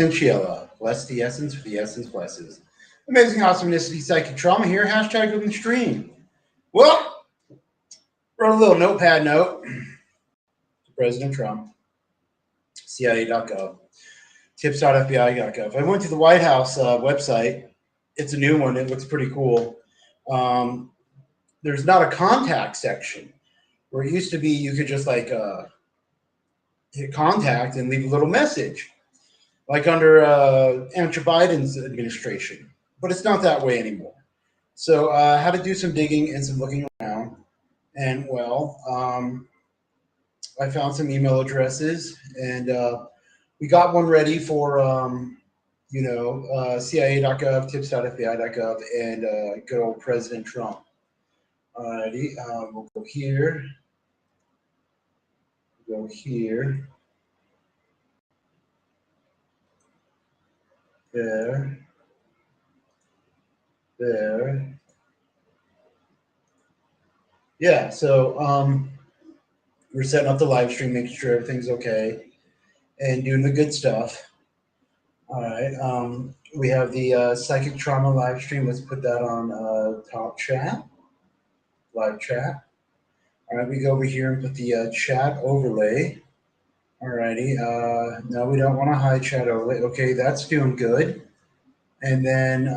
Sheila, bless the essence for the essence blesses. Amazing awesomeness, psychic trauma here. Hashtag open stream. Well, wrote a little notepad note to President Trump, cia.gov, tips.fbi.gov. I went to the White House website. It's a new one. It looks pretty cool. There's not a contact section where it used to be you could just like hit contact and leave a little message, like under Andrew Biden's administration. But it's not that way anymore. So I had to do some digging and some looking around. And well, I found some email addresses, and we got one ready for cia.gov, tips.fbi.gov, and good old President Trump. Alrighty, we'll go here. Go here. There. There. Yeah, so we're setting up the live stream, making sure everything's okay, and doing the good stuff. All right. We have the psychic trauma live stream. Let's put that on top chat, live chat. All right. We go over here and put the chat overlay. All righty. No, we don't want a high chat overlay. Okay, that's doing good. And then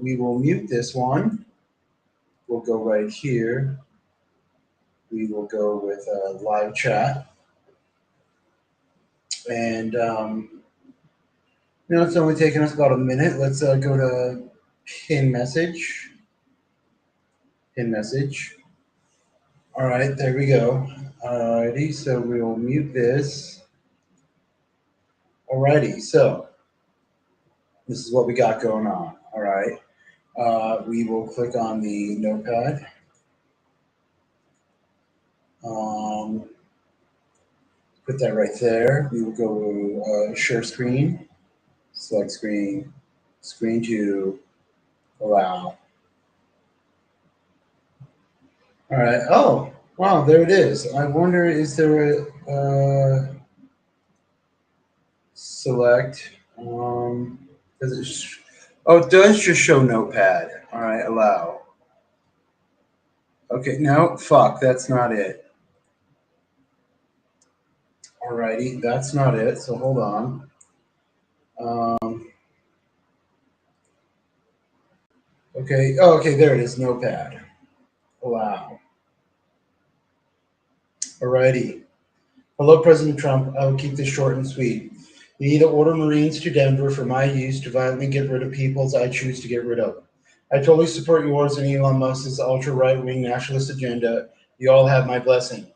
we will mute this one. We'll go right here. We will go with live chat. And it's only taking us about a minute. Let's go to pin message. Pin message. All right, there we go. Alrighty, so we will mute this. Alrighty, so this is what we got going on. All right, we will click on the notepad. Put that right there. We will go to share screen, select screen, screen 2, allow. All right. Oh, wow, there it is. I wonder, is there a select? Does it? It does just show notepad. All right, allow. Okay, no, fuck, that's not it. Alrighty, that's not it. So hold on. Okay. Oh, okay, there it is. Notepad. Allow. Alrighty. Hello, President Trump. I will keep this short and sweet. You need to order Marines to Denver for my use to violently get rid of peoples I choose to get rid of. I totally support yours and Elon Musk's ultra right-wing nationalist agenda. You all have my blessing.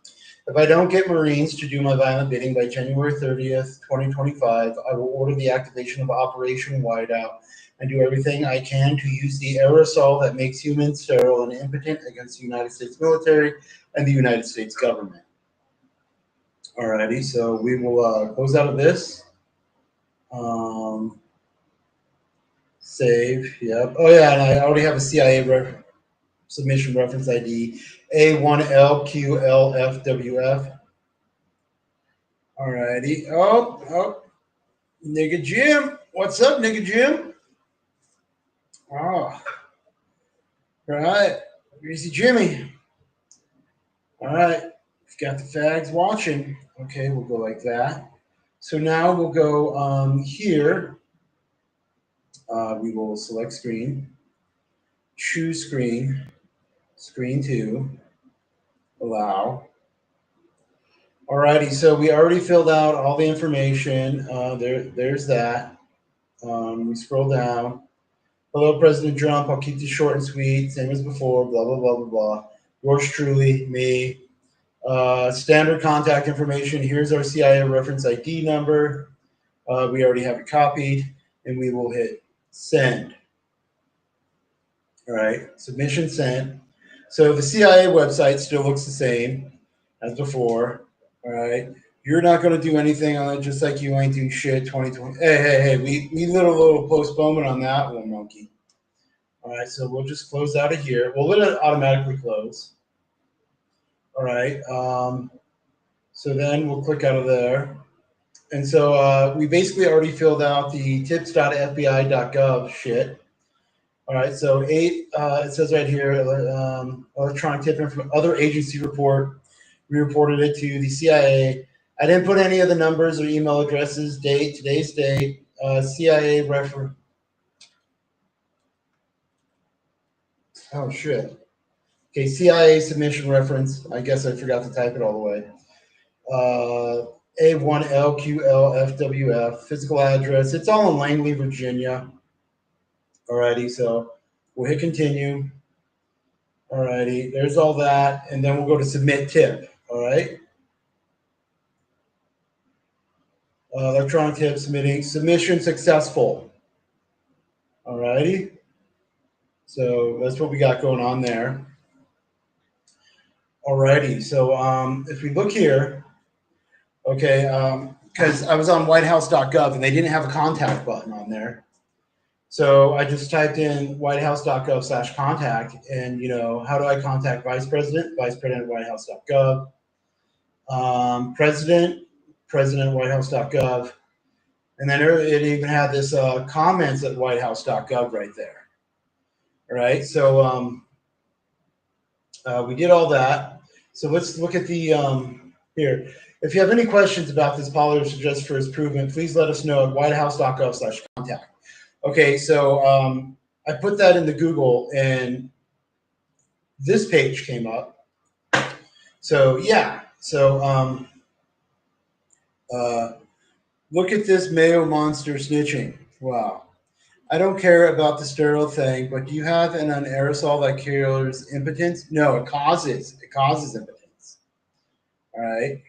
If I don't get Marines to do my violent bidding by January 30th, 2025, I will order the activation of Operation Whiteout and do everything I can to use the aerosol that makes humans sterile and impotent against the United States military and the United States government. Alrighty, so we will close out of this. Save, yep. Oh yeah, and I already have a CIA submission reference ID, A1LQLFWF. Alrighty. Oh, nigga Jim. What's up, nigga Jim? Oh, right. Greasy Jimmy. All right. We've got the fags watching. Okay, we'll go like that. So now we'll go here. We will select screen, choose screen, screen 2, allow. Alrighty, so we already filled out all the information. There's that. We scroll down. Hello, President Trump. I'll keep this short and sweet, same as before. Blah blah blah blah blah. Yours truly, me. Standard contact information. Here's our CIA reference ID number. We already have it copied, and we will hit send. All right, submission sent. So the CIA website still looks the same as before. All right, you're not going to do anything on it, just like you ain't doing shit. 2020. Hey, we did a little postponement on that one, monkey. All right, so we'll just close out of here. We'll let it automatically close. All right. So then we'll click out of there. And so we basically already filled out the tips.fbi.gov shit. All right, so 8, it says right here, electronic tip from other agency report. We reported it to the CIA. I didn't put any of the numbers or email addresses, date, today's date, CIA reference. Oh, shit. Okay, CIA submission reference. I guess I forgot to type it all the way. A1LQLFWF, physical address. It's all in Langley, Virginia. Alrighty, so we'll hit continue. Alrighty, there's all that, and then we'll go to submit tip. All right. Electronic tip submission successful. Alrighty. So that's what we got going on there. Alrighty. So if we look here, okay, because I was on whitehouse.gov and they didn't have a contact button on there. So I just typed in whitehouse.gov/contact, and how do I contact vice president? Vice president whitehouse.gov. President whitehouse.gov. And then it even had this comments at whitehouse.gov right there. All right. So we did all that. So let's look at the here. If you have any questions about this policy or suggest for improvement, please let us know at whitehouse.gov/contact. Okay, so I put that into Google and this page came up. So yeah, so look at this Mayo monster snitching. Wow. I don't care about the sterile thing, but do you have an aerosol that cures impotence? No, it causes impotence. All right.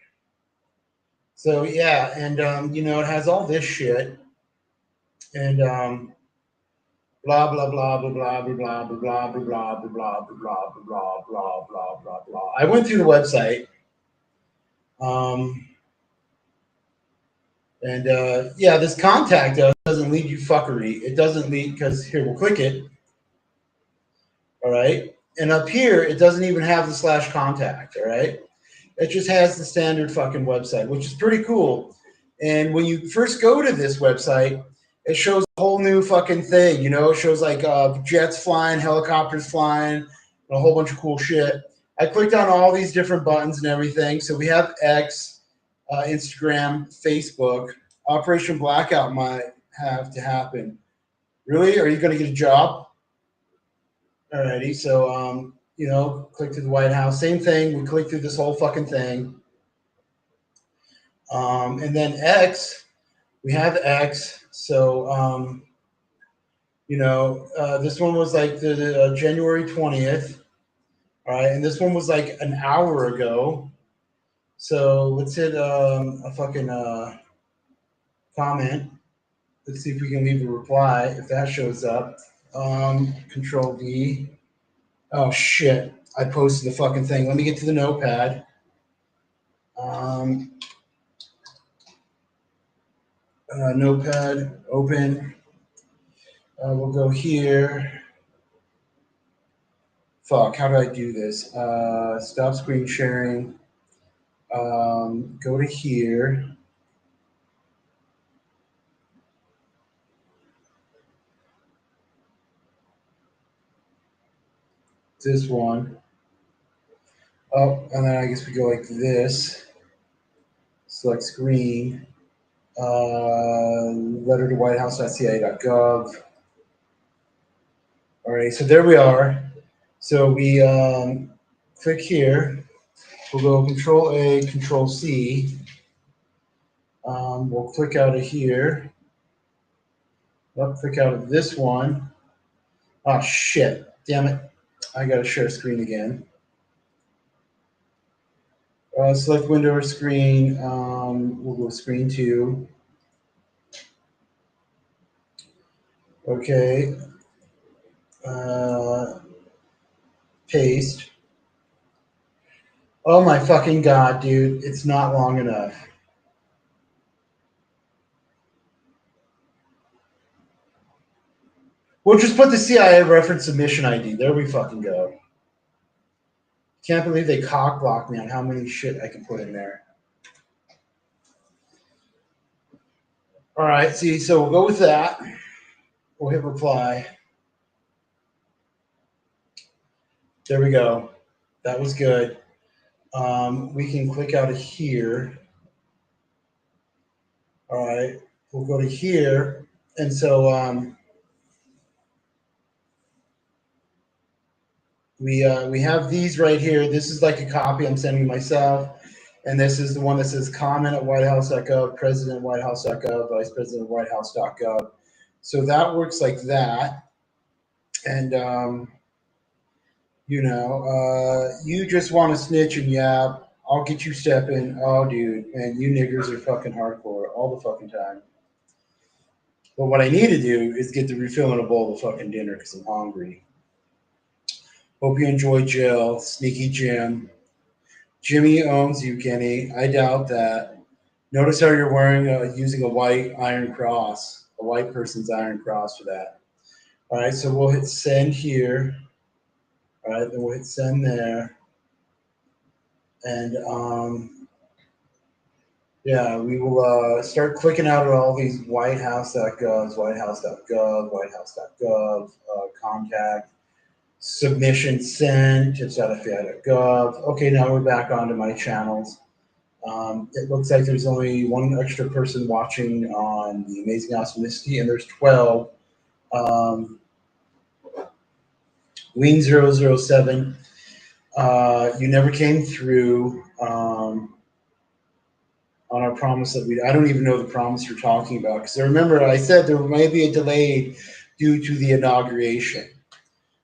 So yeah, and it has all this shit, and blah blah blah blah blah blah blah blah blah blah blah blah blah blah blah blah blah blah blah. I went through the website, and yeah, this contact us doesn't lead you fuckery. It doesn't lead because here we'll click it. All right, and up here it doesn't even have the /contact. All right, it just has the standard fucking website, which is pretty cool. And when you first go to this website, it shows a whole new fucking thing. It shows like jets flying, helicopters flying, and a whole bunch of cool shit. I clicked on all these different buttons and everything. So we have X, Instagram, Facebook. Operation Blackout might have to happen. Really? Are you going to get a job? Alrighty. So, click through the White House. Same thing. We click through this whole fucking thing. And then X, we have X. So, this one was like the January 20th. All right. And this one was like an hour ago. So let's hit a fucking comment. Let's see if we can leave a reply if that shows up. Control V. Oh, shit. I posted the fucking thing. Let me get to the notepad. Notepad, open. We'll go here. Fuck, how do I do this? Stop screen sharing. Go to here. This one. Oh, and then I guess we go like this. Select screen. Letter to whitehouse.cia.gov. All right, so there we are. So we click here. We'll go Control A, Control C. We'll click out of here. We'll click out of this one. Oh, shit. Damn it. I got to share screen again. Select window or screen. We'll go screen 2. Okay. Paste. Oh my fucking god, dude. It's not long enough. We'll just put the CIA reference submission ID. There we fucking go. Can't believe they cock blocked me on how many shit I can put in there. All right, see, so we'll go with that. We'll hit reply. There we go. That was good. We can click out of here. All right, we'll go to here. And so we have these right here. This is like a copy I'm sending myself. And this is the one that says comment at whitehouse.gov, president at whitehouse.gov, vice president at whitehouse.gov. So that works like that. And, you just want to snitch and yap. I'll get you stepping. Oh, dude. And you niggers are fucking hardcore all the fucking time. But what I need to do is get to refilling a bowl of fucking dinner because I'm hungry. Hope you enjoy Jill, Sneaky Jim. Jimmy owns you, Kenny. I doubt that. Notice how you're wearing using a white iron cross, a white person's iron cross for that. All right, so we'll hit send here. All right, then we'll hit send there. And yeah, we will start clicking out at all these whitehouse.govs, whitehouse.gov, whitehouse.gov, contact, submission sent, tips.fbi.gov. Okay, now we're back onto my channels. It looks like there's only one extra person watching on the Amazing Awesomeness, and there's 12. Wing007, you never came through on our promise that I don't even know the promise you're talking about, because I remember I said there might be a delay due to the inauguration.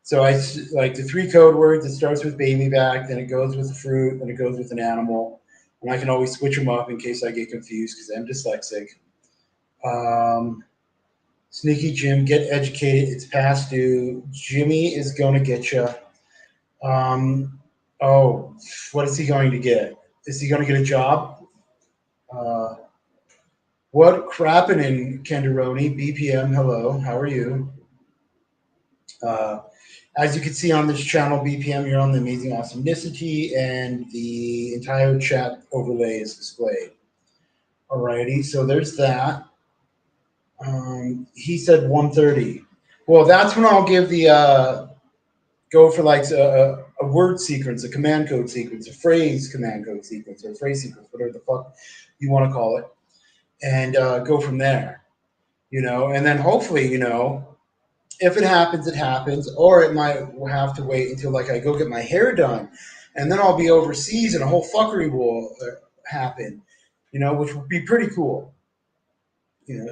So I like the 3 code words. It starts with baby back, then it goes with a fruit, then it goes with an animal. And I can always switch them up in case I get confused because I'm dyslexic. Sneaky Jim, get educated. It's past due. Jimmy is going to get you. Oh, what is he going to get? Is he going to get a job? What crappin' in Kenderoni? BPM, hello. How are you? As you can see on this channel, BPM, you're on the Amazing Awesomenicity, and the entire chat overlay is displayed. Alrighty, so there's that. He said 1:30. Well, that's when I'll give the go for like a word sequence, a command code sequence, a phrase command code sequence, or a phrase sequence, whatever the fuck you want to call it, and go from there. And then hopefully, if it happens, it happens, or it might have to wait until like I go get my hair done, and then I'll be overseas and a whole fuckery will happen, which would be pretty cool.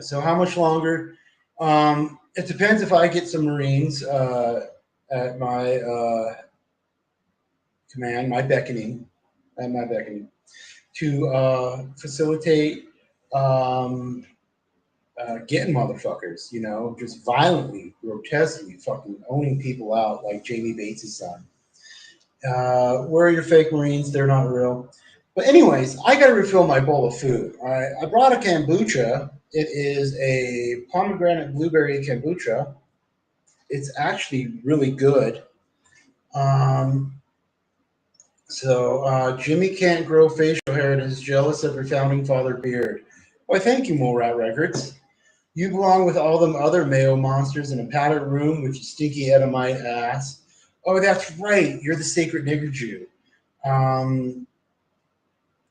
So how much longer? It depends if I get some Marines at my command, at my beckoning, to facilitate getting motherfuckers, just violently, grotesquely fucking owning people out like Jamie Bates' son. Where are your fake Marines? They're not real. But anyways, I got to refill my bowl of food. All right, I brought a kombucha. It is a pomegranate blueberry kombucha. It's actually really good. Jimmy can't grow facial hair and is jealous of her founding father beard. Why, thank you, Mole Rat Records. You belong with all them other Mayo monsters in a padded room with your stinky Edomite ass. Oh, that's right. You're the sacred nigger Jew.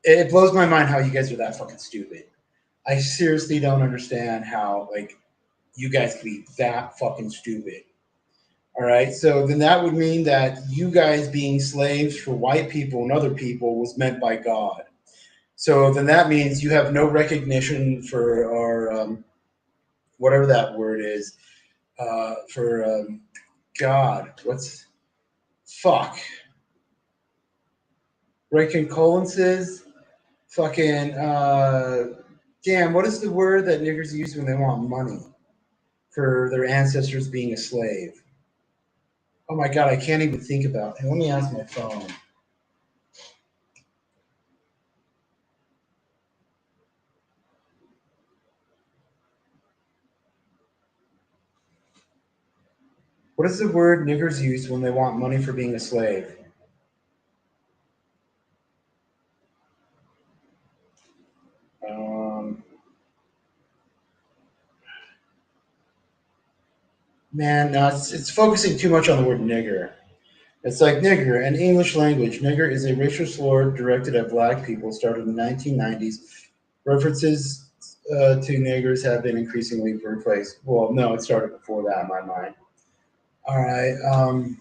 It blows my mind how you guys are that fucking stupid. I seriously don't understand how, you guys could be that fucking stupid. All right. So then that would mean that you guys being slaves for white people and other people was meant by God. So then that means you have no recognition for our, whatever that word is, for God. Fuck? Reconcolences? Fucking, damn, what is the word that niggers use when they want money for their ancestors being a slave? Oh my God, I can't even think about it. Let me ask my phone. What is the word niggers use when they want money for being a slave? Um, Man, no, it's focusing too much on the word nigger. It's like nigger, an English language. Nigger is a racial slur directed at black people, started in the 1990s. References to niggers have been increasingly replaced. Well, no, it started before that in my mind. All right.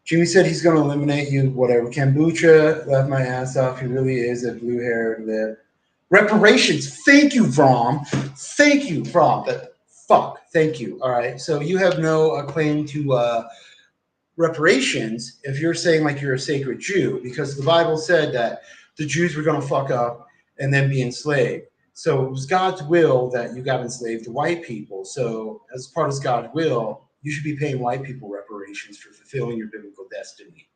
Jimmy said he's going to eliminate you, whatever. Kombucha left my ass off. He really is a blue haired lip. Reparations. Thank you, Vom. Thank you, Vom. That, fuck. Thank you. All right. So you have no claim to reparations if you're saying like you're a sacred Jew, because the Bible said that the Jews were going to fuck up and then be enslaved. So it was God's will that you got enslaved to white people. So as part of God's will, you should be paying white people reparations for fulfilling your biblical destiny.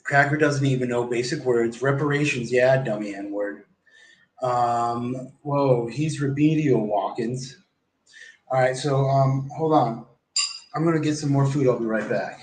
Cracker doesn't even know basic words. Reparations, yeah, dummy N word. Whoa, he's remedial Watkins. All right, so hold on. I'm gonna get some more food. I'll be right back.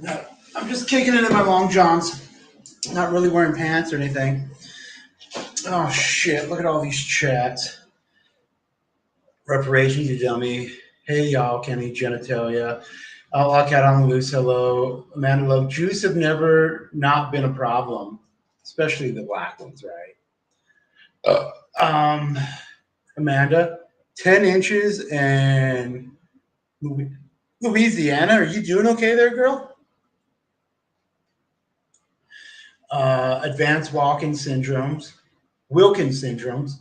No, I'm just kicking it in my long johns. Not really wearing pants or anything. Oh shit! Look at all these chats. Reparations, you dummy. Hey y'all, Kenny Genitalia. Outlaw Cat on the Loose. Hello, Amanda Love. Jews have never not been a problem, especially the black ones, right? Um, Amanda, 10 inches and Louisiana. Are you doing okay there, girl? Advanced walking syndromes, Wilkins syndromes.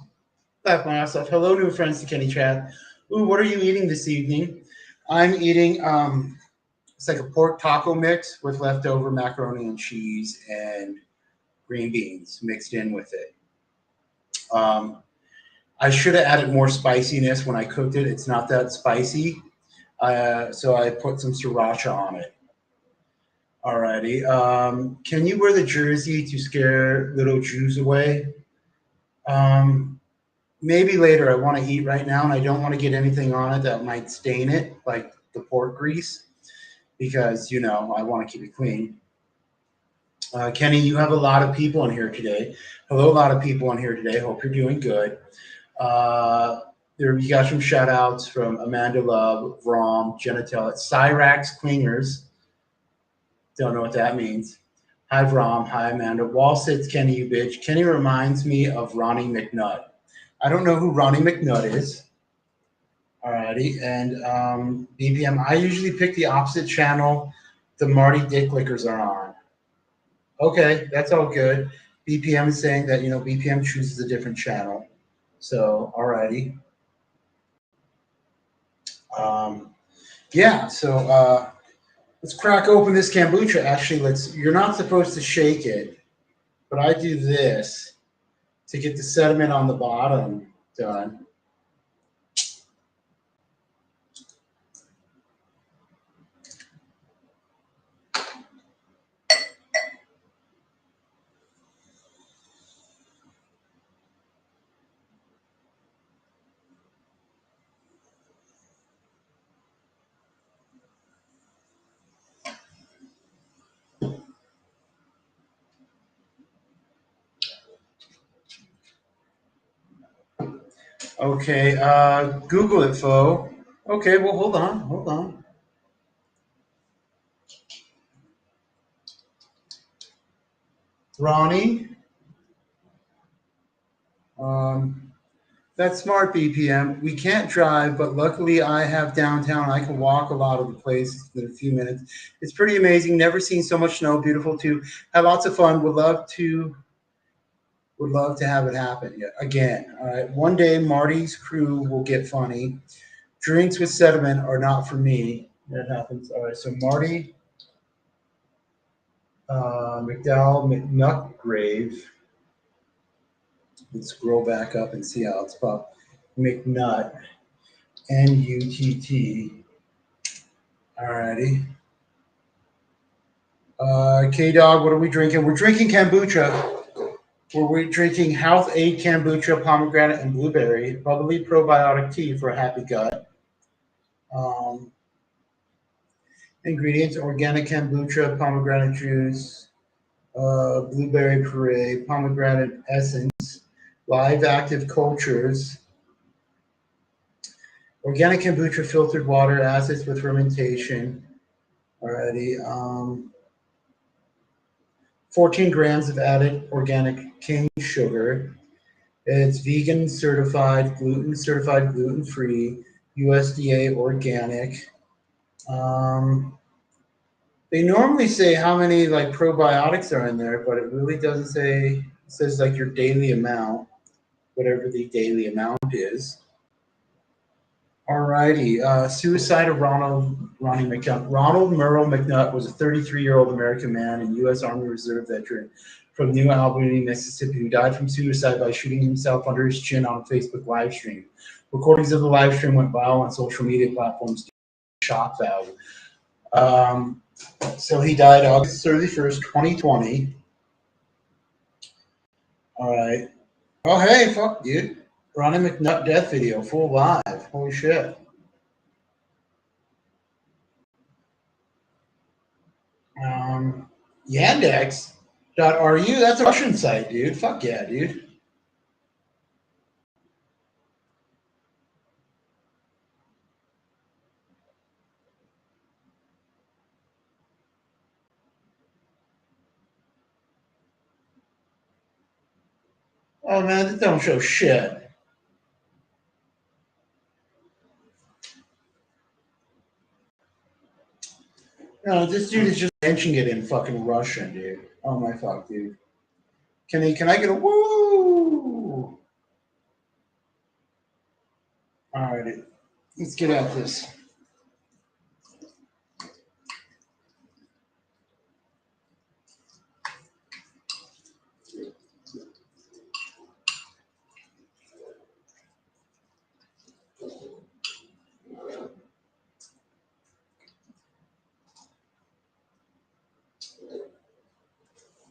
Laugh my ass off. Hello, new friends to Kenny Chat. Ooh, what are you eating this evening? I'm eating it's like a pork taco mix with leftover macaroni and cheese and green beans mixed in with it. Um, I should have added more spiciness when I cooked it. It's not that spicy, so I put some sriracha on it. Alrighty. Can you wear the jersey to scare little Jews away? Um, maybe later. I want to eat right now, and I don't want to get anything on it that might stain it, like the pork grease, because I want to keep it clean. Kenny, you have a lot of people in here today. Hello, a lot of people in here today. Hope you're doing good. Uh, there, you got some shout outs from Amanda Love, Rom, Genitel, Cyrax Clingers. Don't know what that means. Hi, Vrom. Hi, Amanda. Wall sits Kenny, you bitch. Kenny reminds me of Ronnie McNutt. I don't know who Ronnie McNutt is. Alrighty. And BPM, I usually pick the opposite channel the Marty Dick Lickers are on. Okay, that's all good. BPM is saying that, BPM chooses a different channel. So, alrighty. Yeah, so let's crack open this kombucha. Actually, you're not supposed to shake it, but I do this to get the sediment on the bottom done. Okay, Google it, Fo. Okay, well, hold on. Ronnie, um, that's smart, BPM. We can't drive, but luckily I have downtown. I can walk a lot of the places in a few minutes. It's pretty amazing. Never seen so much snow. Beautiful too. Had lots of fun. Would love to have it happen again. All right. One day Marty's crew will get funny. Drinks with sediment are not for me. That happens. All right. So Marty McDowell McNutgrave. Let's scroll back up and see how it's spelled. McNutt. NUTT. Alrighty. K Dog, what are we drinking? We're drinking kombucha. We're drinking Health Aid kombucha, pomegranate, and blueberry. Bubbly probiotic tea for a happy gut. Um, Ingredients: organic kombucha, pomegranate juice, blueberry puree, pomegranate essence, live active cultures, organic kombucha, filtered water, acids with fermentation. Alrighty. 14 grams of added organic cane sugar. It's vegan certified, gluten free, USDA organic. Um, they normally say how many like probiotics are in there, but it really doesn't say. It says like your daily amount, whatever the daily amount is. Alrighty. Suicide of Ronnie McNutt. Ronald Merle McNutt was a 33-year-old American man and U.S. Army Reserve veteran from New Albany, Mississippi, who died from suicide by shooting himself under his chin on a Facebook live stream. Recordings of the live stream went viral on social media platforms due to shock value. So he died August 31st, 2020. All right. Oh, hey, fuck, dude. Ronnie McNutt death video, full live. Holy shit. Um, Yandex.ru, that's a Russian site, dude. Fuck yeah, dude. Oh man, that don't show shit. No, this dude is just mentioning it in fucking Russian, dude. Oh my fuck, dude. Can I get a woo? Alrighty. Let's get at this.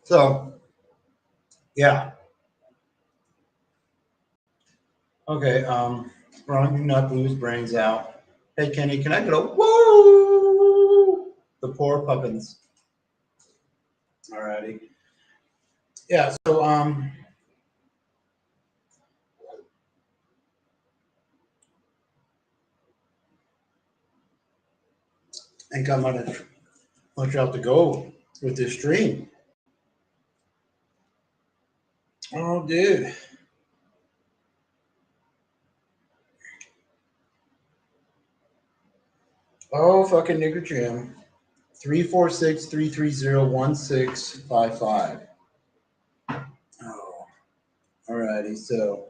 So yeah. Okay, Ron, do not blew his brains out. Hey, Kenny, can I get a woo? The poor puppins. Alrighty. Yeah, so, I think I'm gonna let you out to go with this stream. Oh, dude. Oh, fucking nigger Jim. 346-330-1655. Oh, alrighty. So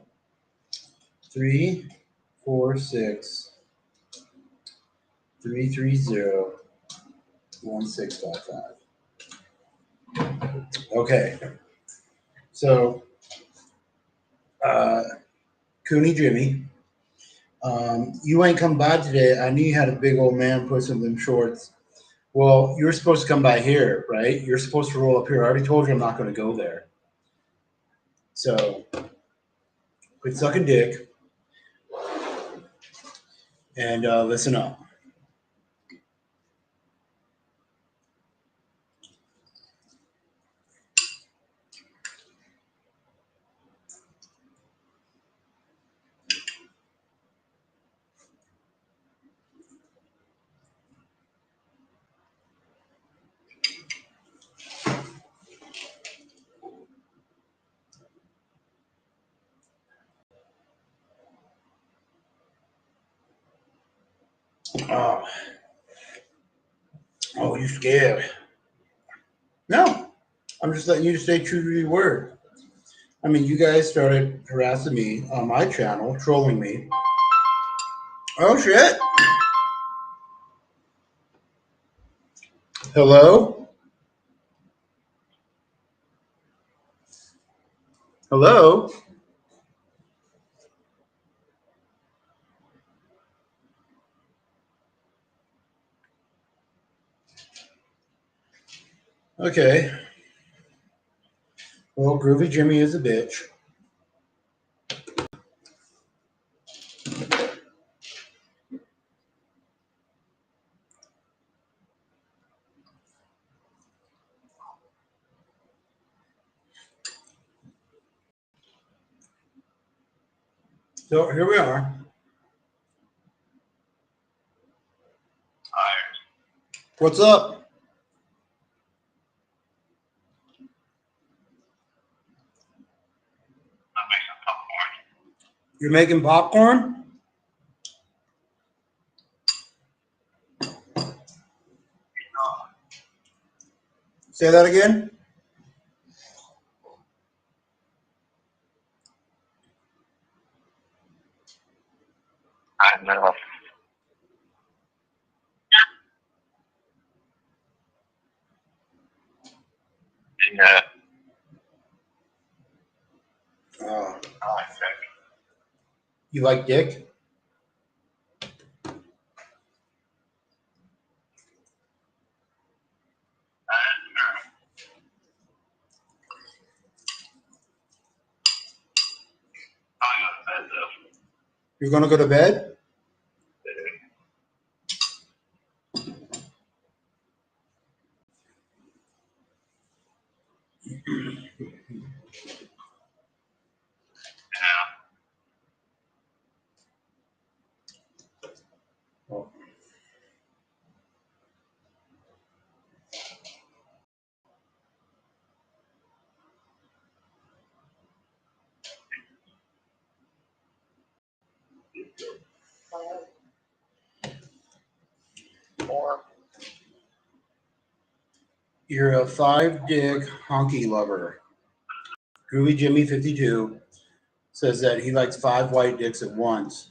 346-330-1655. Okay. So, Cooney Jimmy, you ain't come by today. I knew you had a big old man puss in them shorts. Well, you're supposed to come by here, right? You're supposed to roll up here. I already told you I'm not going to go there. So, quit sucking dick and listen up. Oh, oh, you scared? No, I'm just letting you stay true to your word. I mean, you guys started harassing me on my channel, trolling me. Oh shit! Hello, hello. Okay. Well, Groovy Jimmy is a bitch. So here we are. What's up? You're making popcorn? Say that again. I know. Yeah. Uh, I think. you like dick? I got bed though. You're gonna go to bed? Yeah. Oh. Or You're a 5 dick honky lover. Groovy Jimmy 52 says that he likes 5 white dicks at once.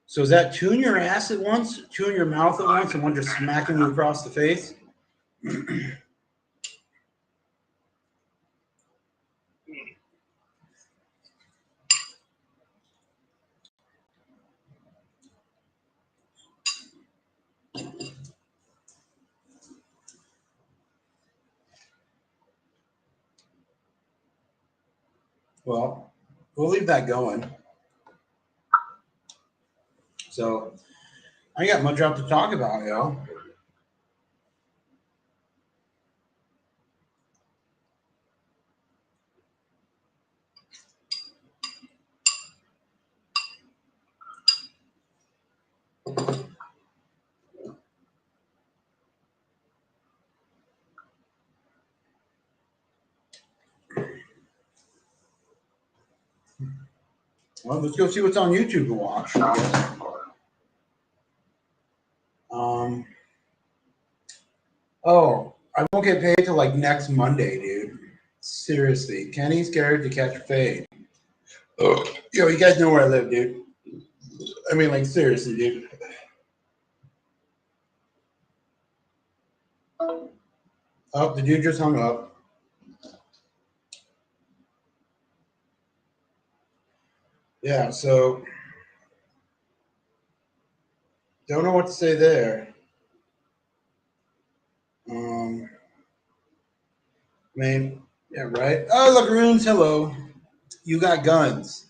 So is that two in your ass at once, two in your mouth at once, and one just smacking you across the face? Well, we'll leave that going. So I ain't got much else to talk about, yo. Well, let's go see what's on YouTube to watch, I guess. Oh, I won't get paid till like next Monday, dude. Seriously, Kenny's scared to catch a fade. Oh, yo, you guys know where I live, dude. I mean, like, seriously, dude. Oh, the dude just hung up. Yeah, so don't know what to say there. I mean, yeah, right. Oh, look, Runes, hello. You got guns.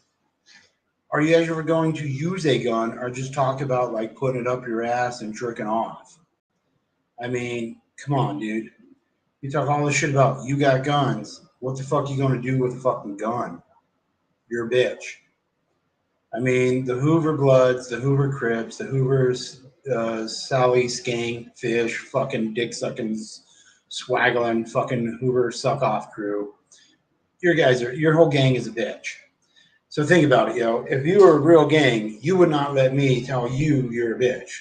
Are you guys ever going to use a gun or just talk about like putting it up your ass and jerking off? I mean, come on, dude. You talk all this shit about you got guns. What the fuck you gonna do with a fucking gun? You're a bitch. I mean, the Hoover Bloods, the Hoover Crips, the Hoovers, Sally Skank, Fish, fucking dick sucking, swaggling, fucking Hoover suck off crew. Your whole gang is a bitch. So think about it, yo. If you were a real gang, you would not let me tell you you're a bitch.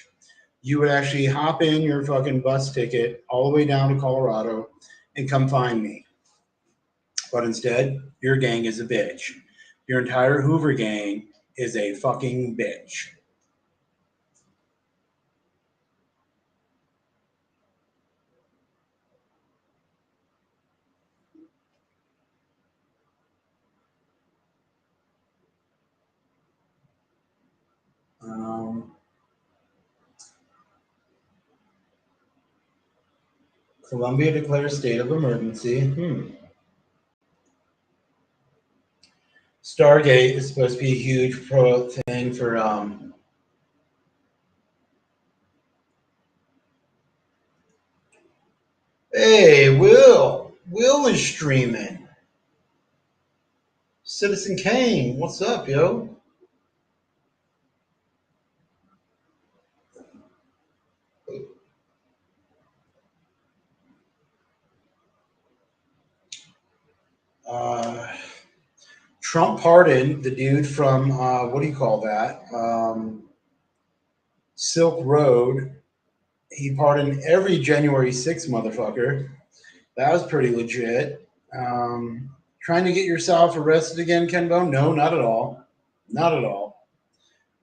You would actually hop in your fucking bus ticket all the way down to Colorado and come find me. But instead, your gang is a bitch. Your entire Hoover gang is a fucking bitch. Colombia declares state of emergency. Stargate is supposed to be a huge pro thing for Hey, Will is streaming. Citizen Kane, what's up, yo? Trump pardoned the dude from what do you call that? Silk Road. He pardoned every January 6th motherfucker. That was pretty legit. Trying to get yourself arrested again, Ken Bone? No, not at all. Not at all.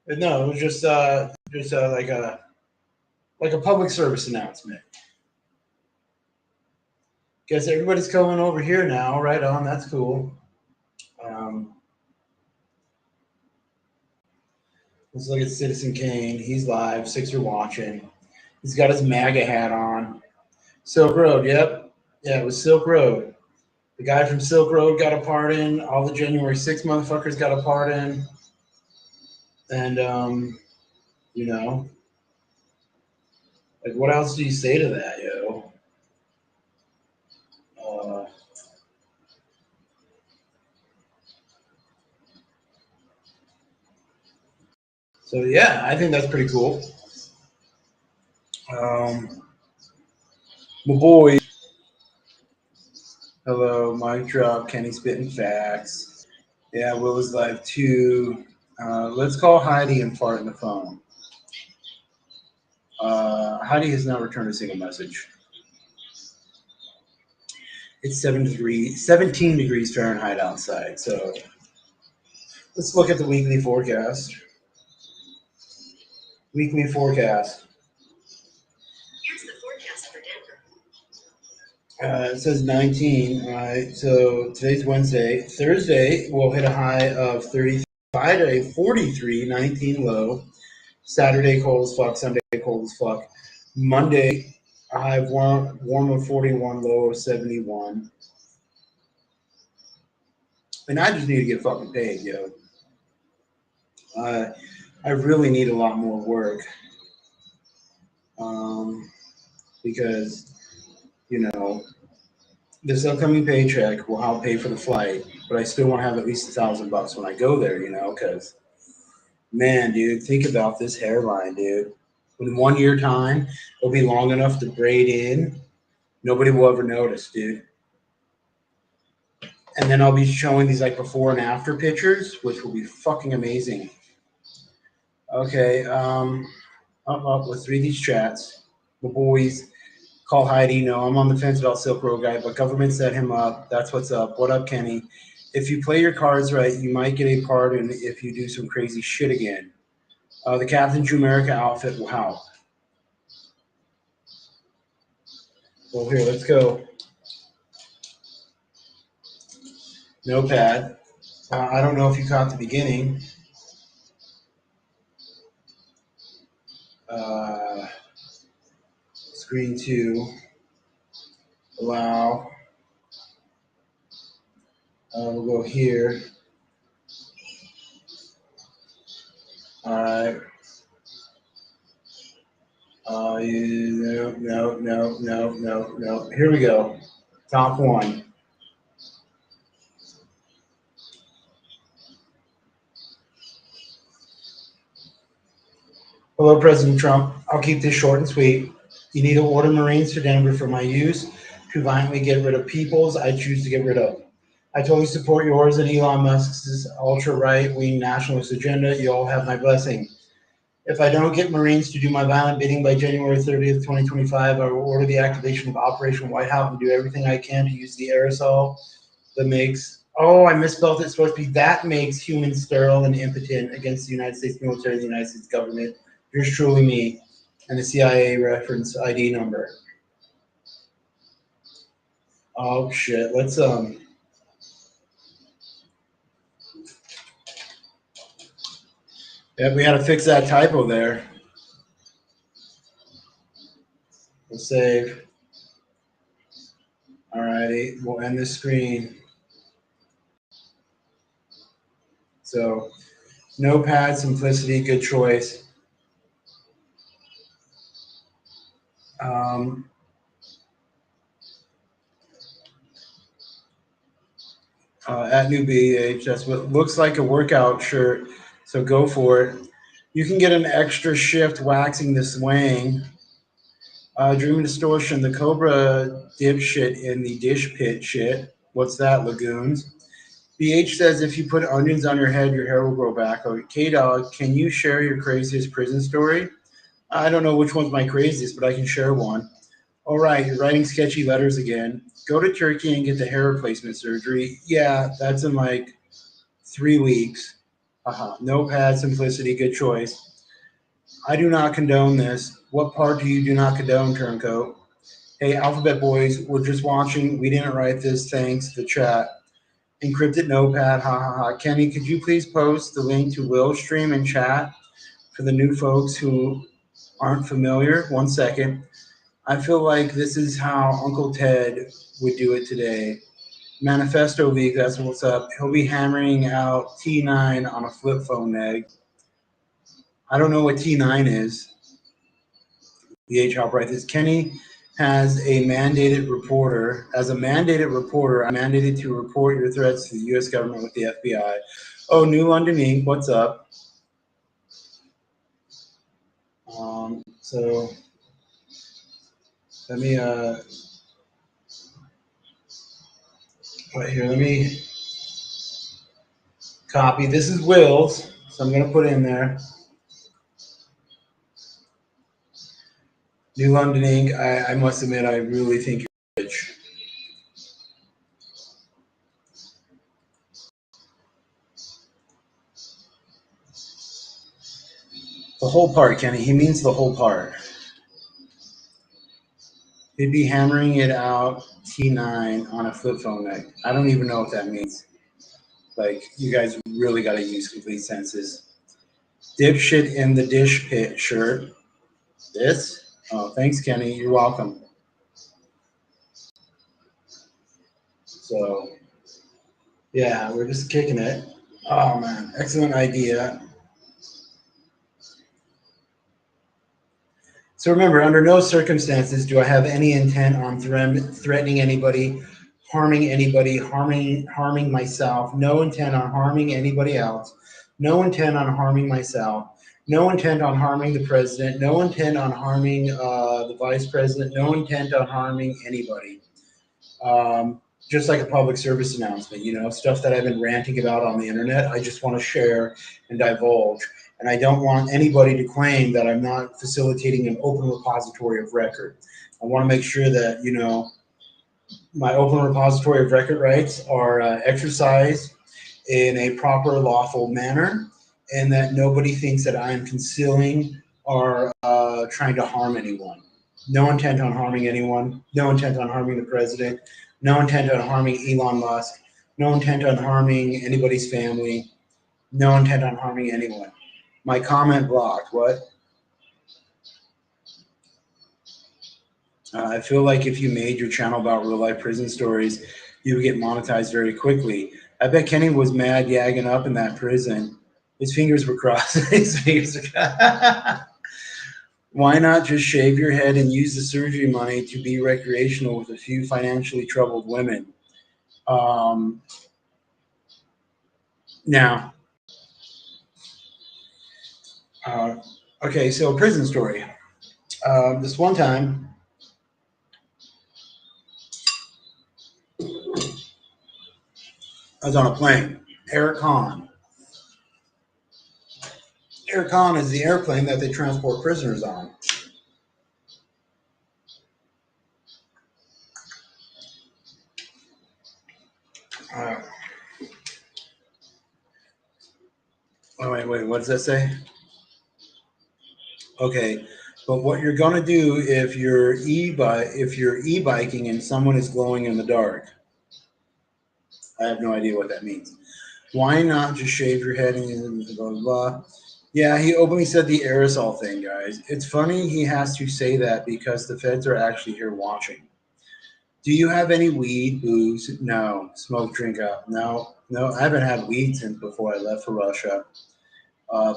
But no, it was just like a public service announcement. Guess everybody's coming over here now. Right on. That's cool. Let's look at Citizen Kane. He's live. Sixer watching. He's got his MAGA hat on. Silk Road. Yep. Yeah, it was Silk Road. The guy from Silk Road got a pardon. All the January 6th motherfuckers got a pardon. And, you know, like, what else do you say to that, yo? So, yeah, I think that's pretty cool. My boy. Hello, mic drop. Kenny spitting facts. Yeah, Will was live too. Let's call Heidi and fart in the phone. Heidi has not returned a single message. It's 17 degrees Fahrenheit outside. So let's look at the weekly forecast. Weekly forecast. Here's the forecast for Denver. It says 19. All right. So today's Wednesday. Thursday, we'll hit a high of 35 to 43, 19 low. Saturday, cold as fuck. Sunday, cold as fuck. Monday, a high of warm of 41, low of 71. And I just need to get fucking paid, yo. I really need a lot more work. Because, you know, this upcoming paycheck will help pay for the flight, but I still want to have at least $1,000 when I go there, because man, dude, think about this hairline, dude. In 1 year time, it'll be long enough to braid in. Nobody will ever notice, dude. And then I'll be showing these like before and after pictures, which will be fucking amazing. Okay, let's read these chats. The boys call Heidi. No, I'm on the fence about Silk Road guy, but government set him up. That's what's up. What up, Kenny? If you play your cards right, you might get a pardon if you do some crazy shit again. The Captain True America outfit will help. Well, here, let's go. Notepad. I don't know if you caught the beginning. Screen 2. Allow. We'll go here. All right. No. Here we go. Top 1. Hello, President Trump. I'll keep this short and sweet. You need to order Marines to Denver for my use to violently get rid of peoples I choose to get rid of. I totally support yours and Elon Musk's ultra right wing nationalist agenda. You all have my blessing. If I don't get Marines to do my violent bidding by January 30th, 2025, I will order the activation of Operation Whiteout and do everything I can to use the aerosol that makes, I misspelled it. It's supposed to be that makes humans sterile and impotent against the United States military and the United States government. Yours truly, me, and the CIA reference ID number. Oh shit! Let's Yeah, we had to fix that typo there. We'll save. Alrighty, we'll end this screen. So, Notepad, simplicity, good choice. At New BH, that's what looks like a workout shirt. So go for it. You can get an extra shift waxing the swing. Dream Distortion, the Cobra dipshit in the dish pit shit. What's that, Lagoons? BH says if you put onions on your head, your hair will grow back. Okay, K-Dog, can you share your craziest prison story? I don't know which one's my craziest, but I can share one. All right, you're writing sketchy letters again. Go to Turkey and get the hair replacement surgery. Yeah, that's in like 3 weeks. Notepad, simplicity, good choice. I do not condone this. What part do you not condone, Turncoat? Hey, Alphabet Boys, we're just watching. We didn't write this. Thanks. The chat. Encrypted Notepad. Ha ha ha. Kenny, could you please post the link to Will's stream in chat for the new folks who aren't familiar? 1 second. I feel like this is how Uncle Ted would do it today. Manifesto League, that's what's up. He'll be hammering out T9 on a flip phone neg. I don't know what T9 is. BH help write this. Kenny has a mandated reporter. As a mandated reporter, I'm mandated to report your threats to the U.S. government with the FBI. Oh, New London Inc., what's up? So let me right here. Let me copy. This is Will's, so I'm gonna put in there. New London Inc. I must admit, I really think you're rich. The whole part, Kenny. He means the whole part. He'd be hammering it out T9 on a flip phone neck. I don't even know what that means. Like, you guys really got to use complete senses. Dipshit in the dish pit shirt. This? Oh, thanks, Kenny. You're welcome. So, Yeah, we're just kicking it. Oh man, excellent idea. So remember, under no circumstances do I have any intent on threatening anybody, harming myself. No intent on harming anybody else. No intent on harming myself. No intent on harming the president. No intent on harming the vice president. No intent on harming anybody. Just like a public service announcement, stuff that I've been ranting about on the internet. I just want to share and divulge. And I don't want anybody to claim that I'm not facilitating an open repository of record. I want to make sure that, my open repository of record rights are exercised in a proper, lawful manner, and that nobody thinks that I am concealing or trying to harm anyone. No intent on harming anyone. No intent on harming the president. No intent on harming Elon Musk. No intent on harming anybody's family. No intent on harming anyone. My comment blocked. What? I feel like if you made your channel about real life prison stories, you would get monetized very quickly. I bet Kenny was mad yagging up in that prison. His fingers were crossed. His fingers were crossed. Why not just shave your head and use the surgery money to be recreational with a few financially troubled women? Now, okay, so a prison story. This one time, I was on a plane. Eric Kahn. Eric Kahn is the airplane that they transport prisoners on. Wait, what does that say? Okay, but what you're gonna do if you're e-biking and someone is glowing in the dark? I have no idea what that means. Why not just shave your head and blah blah blah? Yeah, he openly said the aerosol thing, guys. It's funny he has to say that because the feds are actually here watching. Do you have any weed, booze? No. Smoke, drink up? No. I haven't had weed since before I left for Russia.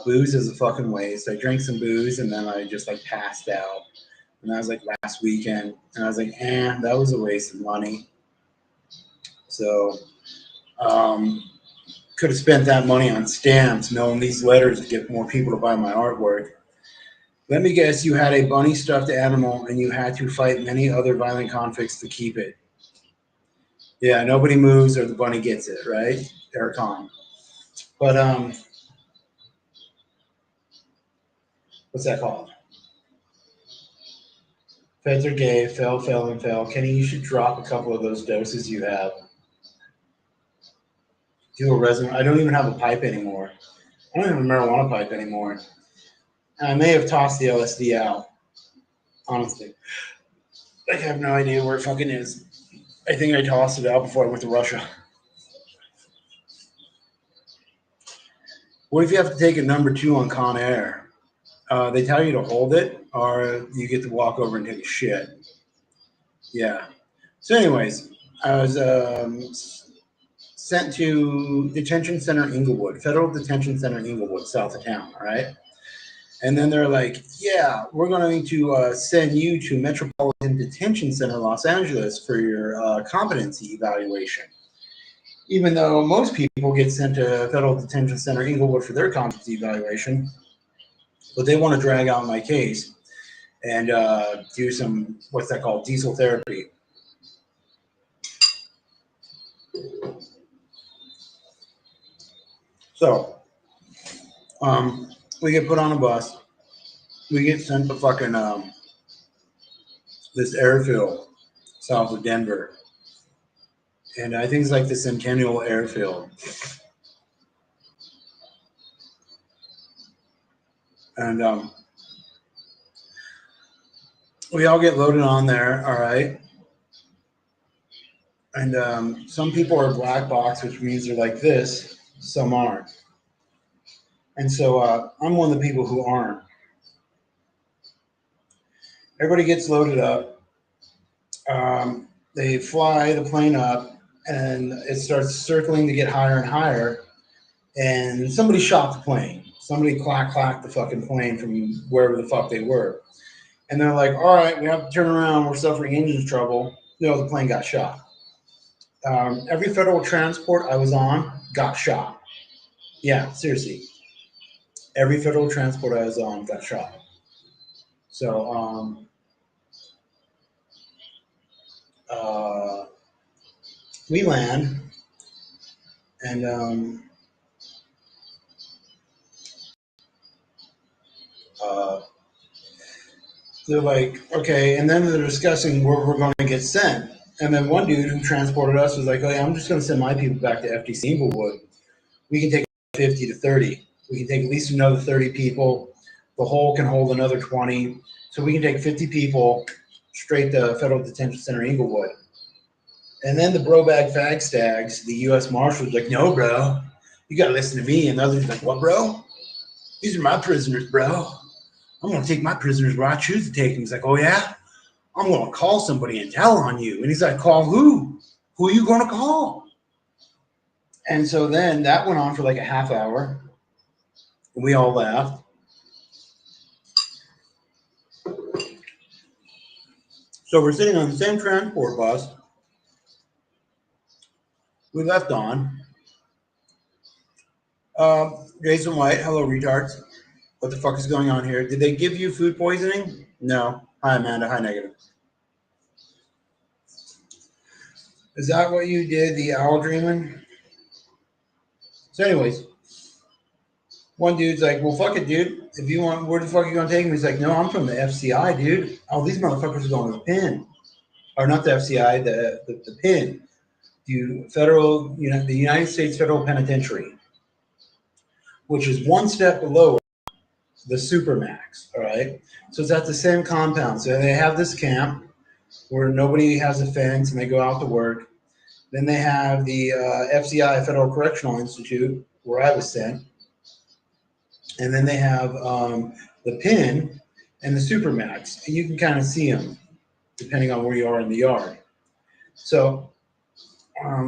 Booze is a fucking waste. I drank some booze and then I just like passed out. And that was like last weekend. And I was like, that was a waste of money. So, could have spent that money on stamps, knowing these letters would get more people to buy my artwork. Let me guess, you had a bunny stuffed animal and you had to fight many other violent conflicts to keep it. Yeah, nobody moves or the bunny gets it, right? Eric Kahn. But what's that called? Feds are gay, fail, and fail. Kenny, you should drop a couple of those doses you have. Do a resume. I don't even have a pipe anymore. I don't even have a marijuana pipe anymore. And I may have tossed the LSD out, honestly. I have no idea where it fucking is. I think I tossed it out before I went to Russia. What if you have to take a number 2 on Con Air? They tell you to hold it, or you get to walk over and take a shit. Yeah. So, anyways, I was sent to detention center Inglewood, federal detention center Inglewood, south of town. All right. And then they're like, yeah, we're going to send you to Metropolitan Detention Center, Los Angeles for your competency evaluation. Even though most people get sent to Federal Detention Center Inglewood for their competency evaluation, but they want to drag out my case and do some, what's that called, diesel therapy. So we get put on a bus. We get sent to fucking this airfield south of Denver. And I think it's like the Centennial Airfield. And we all get loaded on there, all right? And some people are black box, which means they're like this. Some aren't. And so I'm one of the people who aren't. Everybody gets loaded up. They fly the plane up. and it starts circling to get higher and higher. And somebody shot the plane. Somebody clacked the fucking plane from wherever the fuck they were. And they're like, all right, we have to turn around. We're suffering engine trouble. No, the plane got shot. Every federal transport I was on got shot. Yeah, seriously. Every federal transport I was on got shot. So, we land, and they're like, okay, and then they're discussing where we're going to get sent. And then one dude who transported us was like, oh, yeah, I'm just going to send my people back to FTC Inglewood. We can take 50 to 30. We can take at least another 30 people. The hole can hold another 20. So we can take 50 people straight to Federal Detention Center Inglewood. And then the bro bag fag stags, the U.S. Marshal, was like, no, bro, you got to listen to me. And the other's like, what, bro? These are my prisoners, bro. I'm going to take my prisoners where I choose to take them. He's like, oh, yeah? I'm going to call somebody and tell on you. And he's like, call who? Who are you going to call? And so then that went on for like a half hour. And we all laughed. So we're sitting on the same transport bus we left on. Jason White, hello, retards. What the fuck is going on here? Did they give you food poisoning? No. Hi, Amanda. Hi, negative. Is that what you did, the owl dreaming? So anyways, one dude's like, well, fuck it, dude. If you want, where the fuck are you going to take me? He's like, no, I'm from the FCI, dude. Oh, these motherfuckers are going to the PIN. Or not the FCI, the PIN. The United States Federal Penitentiary, which is one step below the Supermax, all right? So it's at the same compound. So they have this camp where nobody has a fence and they go out to work. Then they have the FCI, Federal Correctional Institute, where I was sent. And then they have the PIN and the Supermax. And you can kind of see them depending on where you are in the yard. So I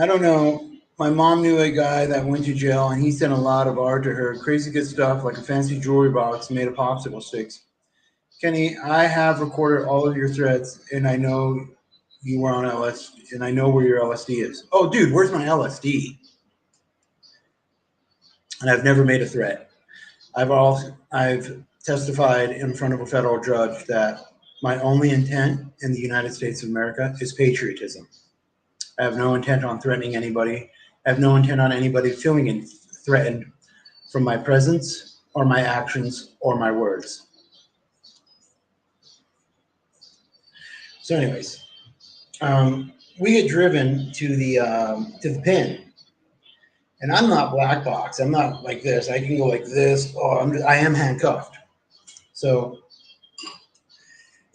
don't know. My mom knew a guy that went to jail, and he sent a lot of art to her. Crazy good stuff, like a fancy jewelry box made of popsicle sticks. Kenny, I have recorded all of your threats, and I know you were on LSD, and I know where your LSD is. Oh, dude, where's my LSD? And I've never made a threat. I've testified in front of a federal judge that my only intent in the United States of America is patriotism. I have no intent on threatening anybody. I have no intent on anybody feeling threatened from my presence or my actions or my words. So anyways, we get driven to the PIN. And I'm not black box. I'm not like this. I can go like this. Oh, I am handcuffed. So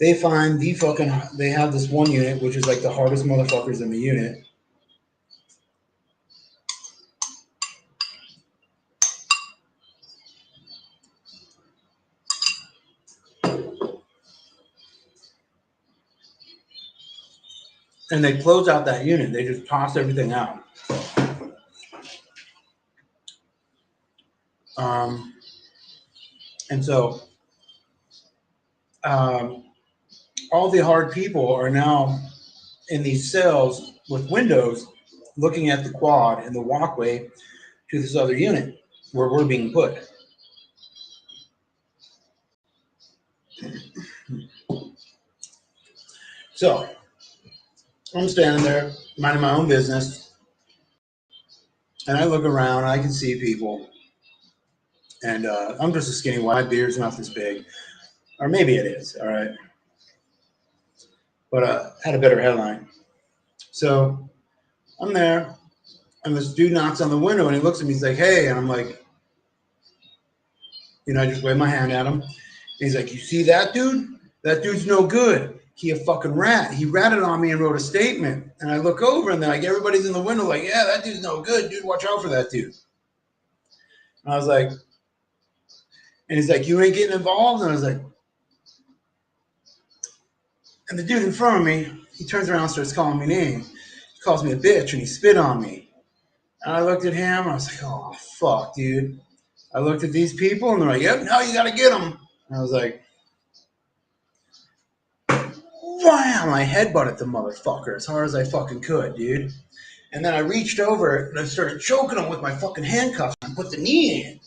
they find they have this one unit, which is like the hardest motherfuckers in the unit. And they close out that unit. They just toss everything out. And so all the hard people are now in these cells with windows looking at the quad and the walkway to this other unit where we're being put. So I'm standing there minding my own business, and I look around and I can see people, and I'm just a skinny white. My beard's not this big, or maybe it is, all right, but had a better headline. So I'm there, and this dude knocks on the window, and he looks at me. He's like, "Hey," and I'm like, I just wave my hand at him. And he's like, "You see that dude? That dude's no good. He a fucking rat. He ratted on me and wrote a statement." And I look over, and then like everybody's in the window, like, "Yeah, that dude's no good, dude. Watch out for that dude." And I was like, and he's like, "You ain't getting involved?" And I was like, And the dude in front of me, he turns around and starts calling me names. He calls me a bitch and he spit on me. And I looked at him and I was like, oh, fuck, dude. I looked at these people and they're like, yep, now you got to get them. And I was like, wham! I headbutted the motherfucker as hard as I fucking could, dude. And then I reached over and I started choking him with my fucking handcuffs and put the knee in.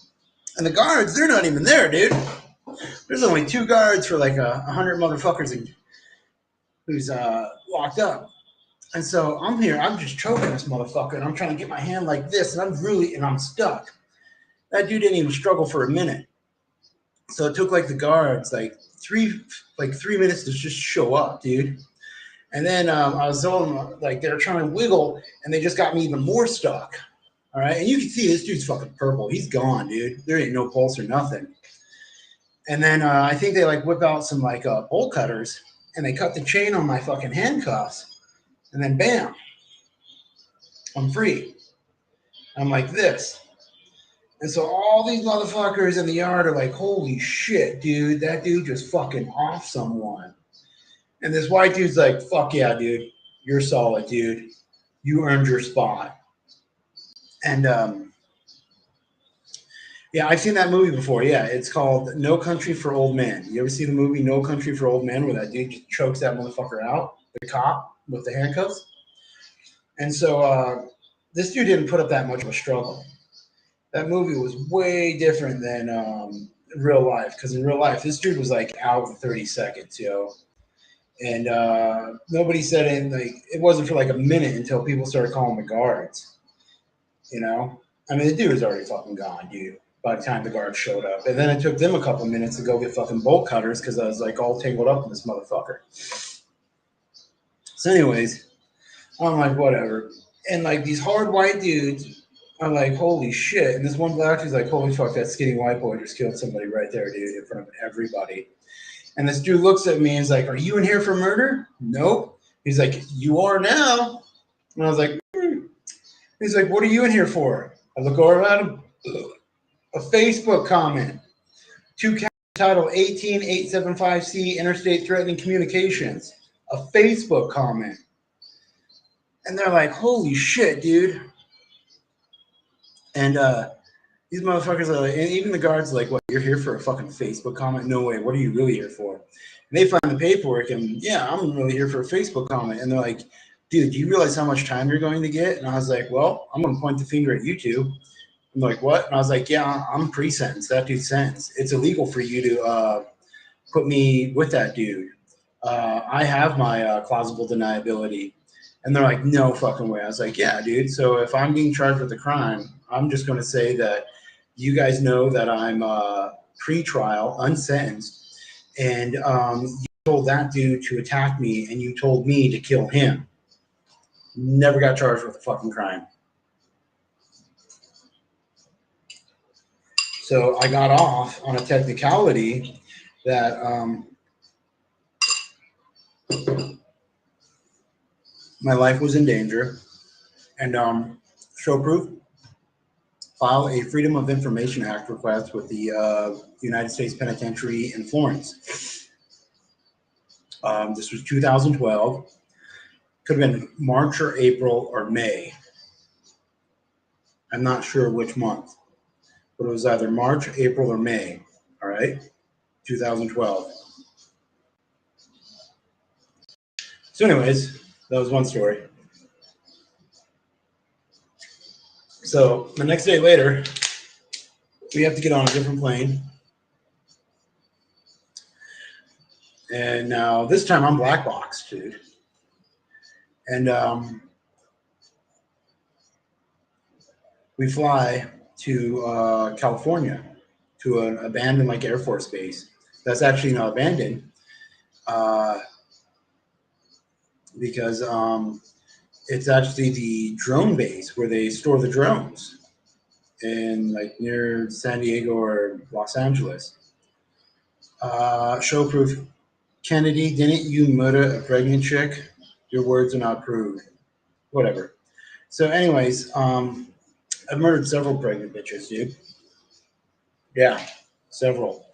And the guards, they're not even there, dude. There's only 2 guards for like 100 motherfuckers who's locked up. And so I'm here, I'm just choking this motherfucker, and I'm trying to get my hand like this, and I'm stuck. That dude didn't even struggle for a minute. So it took like the guards like three minutes to just show up, dude. And then I was on like they were trying to wiggle, and they just got me even more stuck. All right, and you can see this dude's fucking purple. He's gone, dude. There ain't no pulse or nothing. And then I think they like whip out some like bolt cutters, and they cut the chain on my fucking handcuffs, and then bam, I'm free. I'm like this. And so all these motherfuckers in the yard are like, holy shit, dude, that dude just fucking off someone. And this white dude's like, fuck yeah, dude. You're solid, dude. You earned your spot. And yeah, I've seen that movie before. Yeah, it's called No Country for Old Men. You ever see the movie No Country for Old Men where that dude just chokes that motherfucker out, the cop, with the handcuffs? And so this dude didn't put up that much of a struggle. That movie was way different than real life, because in real life, this dude was like out in 30 seconds, yo. And nobody said it. Like it wasn't for like a minute until people started calling the guards. You know, I mean, the dude was already fucking gone, dude. By the time the guards showed up, and then it took them a couple minutes to go get fucking bolt cutters because I was like all tangled up in this motherfucker. So, anyways, I'm like, whatever. And like these hard white dudes are like, holy shit. And this one black dude's like, holy fuck, that skinny white boy just killed somebody right there, dude, in front of everybody. And this dude looks at me and is like, are you in here for murder? Nope. He's like, you are now. And I was like, He's like, what are you in here for? I look over at him. A Facebook comment. 2 counts title 18875C Interstate Threatening Communications. A Facebook comment. And they're like, holy shit, dude. And these motherfuckers are like, and even the guards are like, what, you're here for a fucking Facebook comment? No way. What are you really here for? And they find the paperwork, and yeah, I'm really here for a Facebook comment. And they're like, dude, do you realize how much time you're going to get? And I was like, well, I'm going to point the finger at you two. I'm like, what? And I was like, yeah, I'm pre-sentenced. That dude's sentenced. It's illegal for you to put me with that dude. I have my plausible deniability. And they're like, no fucking way. I was like, yeah, dude. So if I'm being charged with a crime, I'm just going to say that you guys know that I'm pre-trial, unsentenced, and you told that dude to attack me, and you told me to kill him. Never got charged with a fucking crime. So I got off on a technicality that my life was in danger, and show proof. File a Freedom of Information Act request with the United States Penitentiary in Florence. This was 2012. Could have been March or April or May. I'm not sure which month, but it was either March, April, or May. All right, 2012. So, anyways, that was one story. So the next day later, we have to get on a different plane. And now this time I'm black boxed, dude. And we fly to California to an abandoned like Air Force base. That's actually not abandoned because it's actually the drone base where they store the drones in like near San Diego or Los Angeles. Show proof. Kennedy, didn't you murder a pregnant chick? Your words are not proved. Whatever. So, anyways, I've murdered several pregnant bitches, dude. Yeah, several.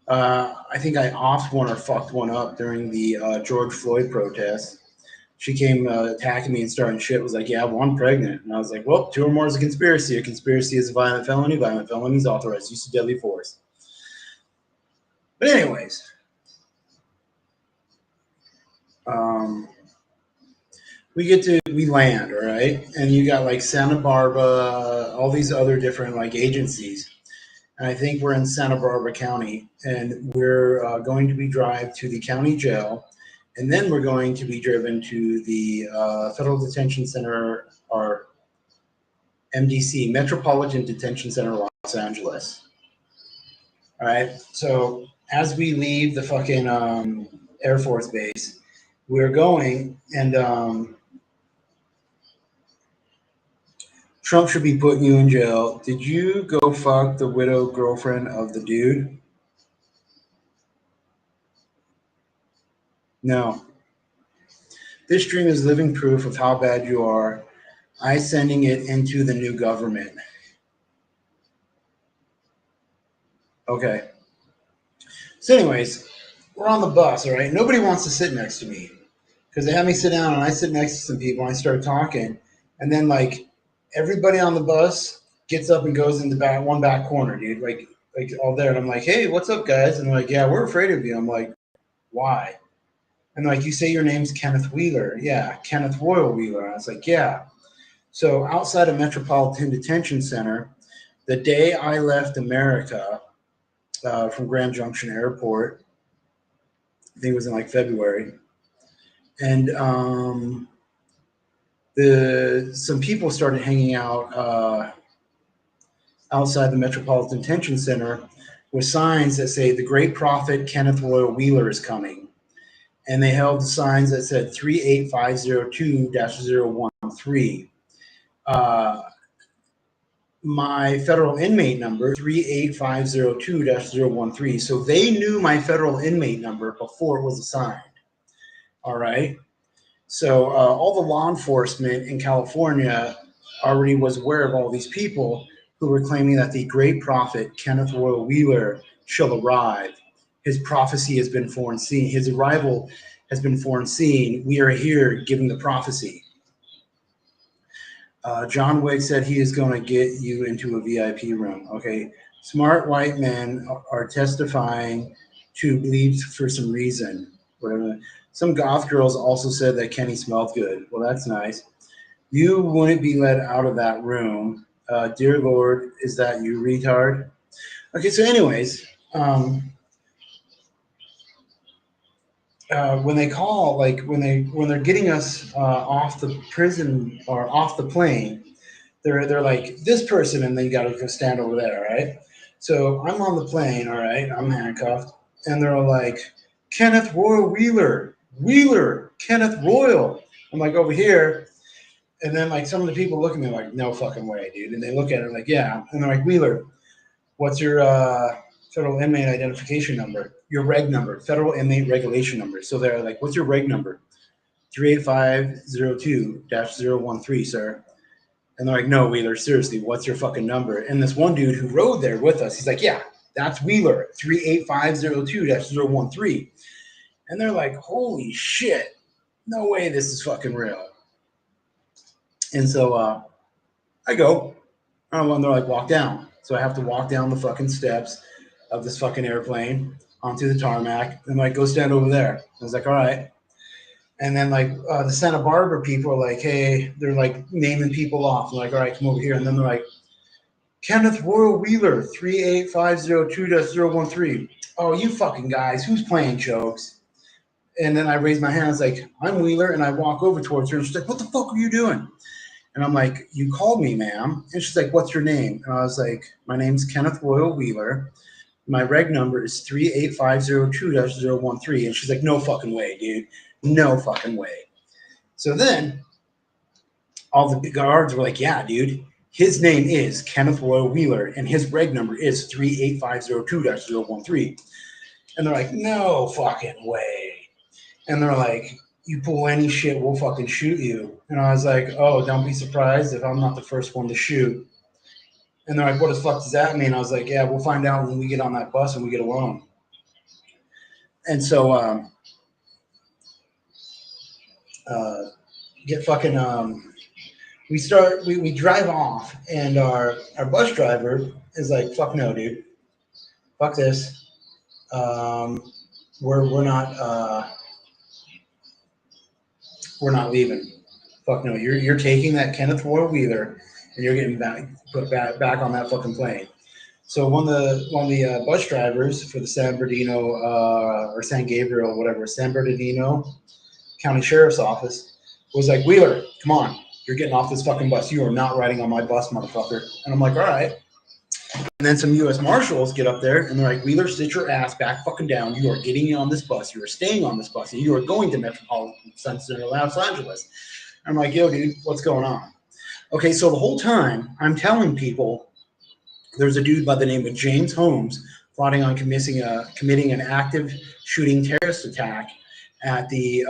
I think I offed one or fucked one up during the George Floyd protest. She came attacking me and starting shit. Was like, yeah, well, I'm pregnant. And I was like, well, 2 or more is a conspiracy. A conspiracy is a violent felony. Violent felony is authorized use of deadly force. But anyways, we land, all right? And you got like Santa Barbara, all these other different like agencies. And I think we're in Santa Barbara County, and we're going to be drive to the county jail, and then we're going to be driven to the Federal Detention Center, or MDC, Metropolitan Detention Center, Los Angeles. All right. So as we leave the fucking Air Force Base, we're going, and Trump should be putting you in jail. Did you go fuck the widow girlfriend of the dude? No. This stream is living proof of how bad you are. I sending it into the new government. Okay. So anyways, we're on the bus, all right? Nobody wants to sit next to me because they have me sit down, and I sit next to some people, and I start talking. And then, like, everybody on the bus gets up and goes in the back corner, dude. Like all there. And I'm like, hey, what's up, guys? And they're like, yeah, we're afraid of you. I'm like, why? And like, you say your name's Kenneth Wheeler. Yeah, Kenneth Royal Wheeler. And I was like, yeah. So outside of Metropolitan Detention Center, the day I left America from Grand Junction Airport, I think it was in like February, and some people started hanging out outside the Metropolitan Detention Center with signs that say, "The Great Prophet Kenneth Royal Wheeler is coming." And they held signs that said 38502-013. My federal inmate number, 38502-013. So they knew my federal inmate number before it was assigned. All right. So all the law enforcement in California already was aware of all these people who were claiming that the great prophet Kenneth Royal Wheeler shall arrive. His prophecy has been foreseen. His arrival has been foreseen. We are here giving the prophecy. John Wick said he is going to get you into a VIP room. Okay. Smart white men are testifying to believe for some reason. Whatever. Some goth girls also said that Kenny smelled good. Well, that's nice. You wouldn't be let out of that room. Dear Lord, is that you, retard? Okay, so anyways, when they call, like when they're getting us off the prison or off the plane, they're like, this person, and then you got to go stand over there, right? So I'm on the plane, all right, I'm handcuffed, and they're like, Kenneth Royal Wheeler, Kenneth Royal. I'm like, over here. And then like some of the people look at me like, no fucking way, dude. And they look at it like, yeah. And they're like, Wheeler, what's your federal inmate identification number? Your reg number, federal inmate regulation number. So they're like, what's your reg number? 38502-013, sir. And they're like, no, Wheeler, seriously, what's your fucking number? And this one dude who rode there with us, he's like, yeah, that's Wheeler, 38502-013. And they're like, holy shit, no way this is fucking real. And so I go, and they're like, walk down. So I have to walk down the fucking steps of this fucking airplane onto the tarmac. And like, go stand over there. I was like, all right. And then like the Santa Barbara people are like, hey, they're like naming people off. I'm like, all right, come over here. And then they're like, Kenneth Royal Wheeler, 38502-013. Oh, you fucking guys, who's playing jokes? And then I raise my hand. I was like, I'm Wheeler. And I walk over towards her. And she's like, what the fuck are you doing? And I'm like, you called me, ma'am. And she's like, what's your name? And I was like, my name's Kenneth Royal Wheeler. My reg number is 38502-013. And she's like, no fucking way, dude. No fucking way. So then all the guards were like, yeah, dude, his name is Kenneth Royal Wheeler and his reg number is 38502-013. And they're like, no fucking way. And they're like, you pull any shit, we'll fucking shoot you. And I was like, oh, don't be surprised if I'm not the first one to shoot. And they're like, what the fuck does that mean? I was like, yeah, we'll find out when we get on that bus and we get alone. And so get fucking we drive off, and our bus driver is like, fuck no, dude, fuck this. We're not leaving. Fuck no, you're taking that Kenneth Roy Wheeler and you're getting put back on that fucking plane. So one of the bus drivers for the San Bernardino or San Gabriel, whatever, San Bernardino County Sheriff's Office was like, Wheeler, come on, you're getting off this fucking bus. You are not riding on my bus, motherfucker. And I'm like, all right. And then some U.S. Marshals get up there and they're like, Wheeler, sit your ass back fucking down. You are getting on this bus. You are staying on this bus, and you are going to Metropolitan Center, Los Angeles. I'm like, yo, dude, what's going on? Okay, so the whole time I'm telling people there's a dude by the name of James Holmes plotting on committing an active shooting terrorist attack at the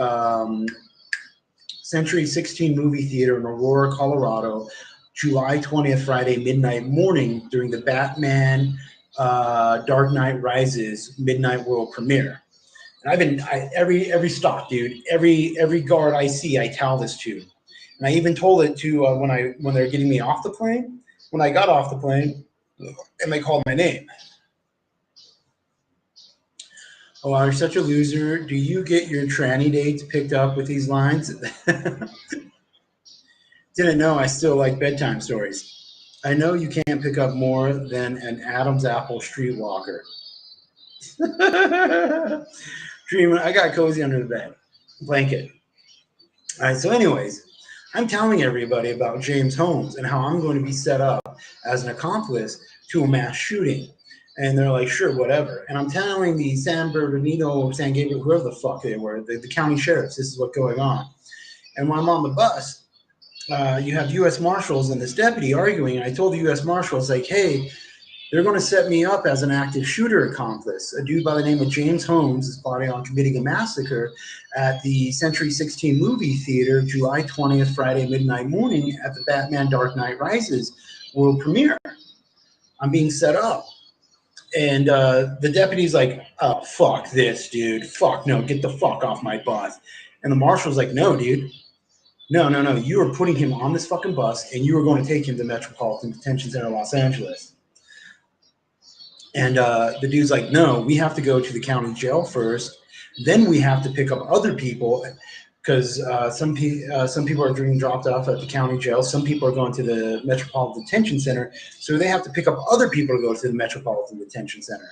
Century 16 movie theater in Aurora, Colorado, July 20th, Friday, midnight morning during the Batman Dark Knight Rises Midnight World premiere. And every stop, dude, every guard I see, I tell this to. And I even told it to when they're getting me off the plane. When I got off the plane, and they called my name. Oh, wow, you're such a loser. Do you get your tranny dates picked up with these lines? Didn't know I still like bedtime stories. I know you can't pick up more than an Adam's apple streetwalker. Dreaming, I got cozy under the bed. Blanket. All right, so anyways, I'm telling everybody about James Holmes and how I'm going to be set up as an accomplice to a mass shooting. And they're like, sure, whatever. And I'm telling the San Bernardino, San Gabriel, whoever the fuck they were, the county sheriffs, this is what's going on. And when I'm on the bus, you have U.S. Marshals and this deputy arguing. And I told the U.S. Marshals, like, hey, they're going to set me up as an active shooter accomplice. A dude by the name of James Holmes is plotting on committing a massacre at the Century 16 movie theater, July 20th, Friday, midnight morning at the Batman Dark Knight Rises world premiere. I'm being set up. And the deputy's like, oh, fuck this, dude. Fuck no, get the fuck off my bus. And the marshal's like, no, dude. No. You are putting him on this fucking bus, and you are going to take him to Metropolitan Detention Center, Los Angeles. And the dude's like, no, we have to go to the county jail first. Then we have to pick up other people because some people are being dropped off at the county jail. Some people are going to the Metropolitan Detention Center. So they have to pick up other people to go to the Metropolitan Detention Center.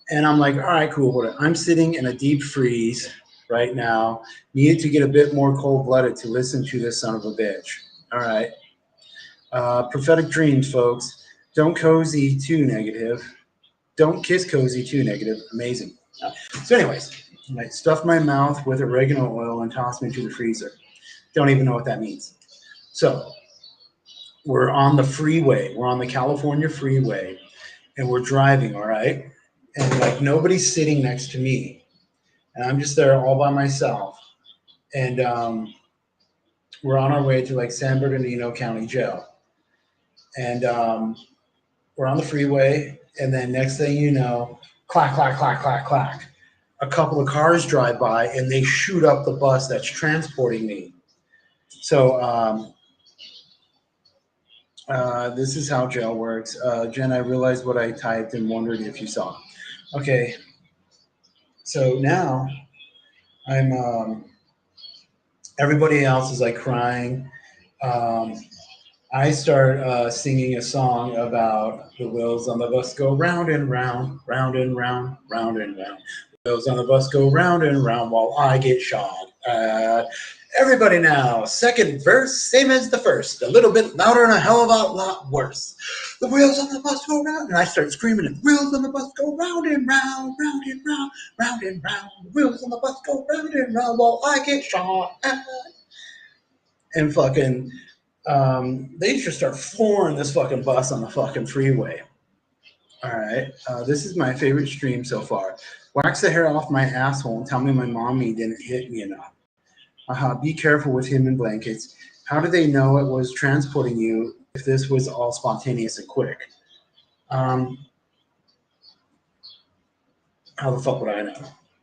And I'm like, all right, cool. Whatever. I'm sitting in a deep freeze right now. Needed to get a bit more cold-blooded to listen to this son of a bitch. All right. Prophetic dreams, folks. Don't cozy too negative. Don't kiss cozy too negative. Amazing. So anyways, I stuffed my mouth with oregano oil and tossed me into the freezer. Don't even know what that means. So we're on the freeway. We're on the California freeway, and we're driving, all right? And like nobody's sitting next to me. And I'm just there all by myself. And we're on our way to like San Bernardino County Jail. And we're on the freeway, and then next thing you know, clack, clack, clack, clack, clack. A couple of cars drive by, and they shoot up the bus that's transporting me. So this is how jail works. Jen, I realized what I typed and wondered if you saw. Okay. So now I'm everybody else is like crying. I start singing a song about the wheels on the bus go round and round, round and round, round and round. The wheels on the bus go round and round while I get shot. Everybody now, second verse, same as the first, a little bit louder and a hell of a lot worse. The wheels on the bus go round, and I start screaming, the wheels on the bus go round and round, round and round, round and round. The wheels on the bus go round and round while I get shot. And fucking... they just start flooring this fucking bus on the fucking freeway. All right. This is my favorite stream so far. Wax the hair off my asshole and tell me my mommy didn't hit me enough. Be careful with him and blankets. How do they know it was transporting you if this was all spontaneous and quick? How the fuck would I know?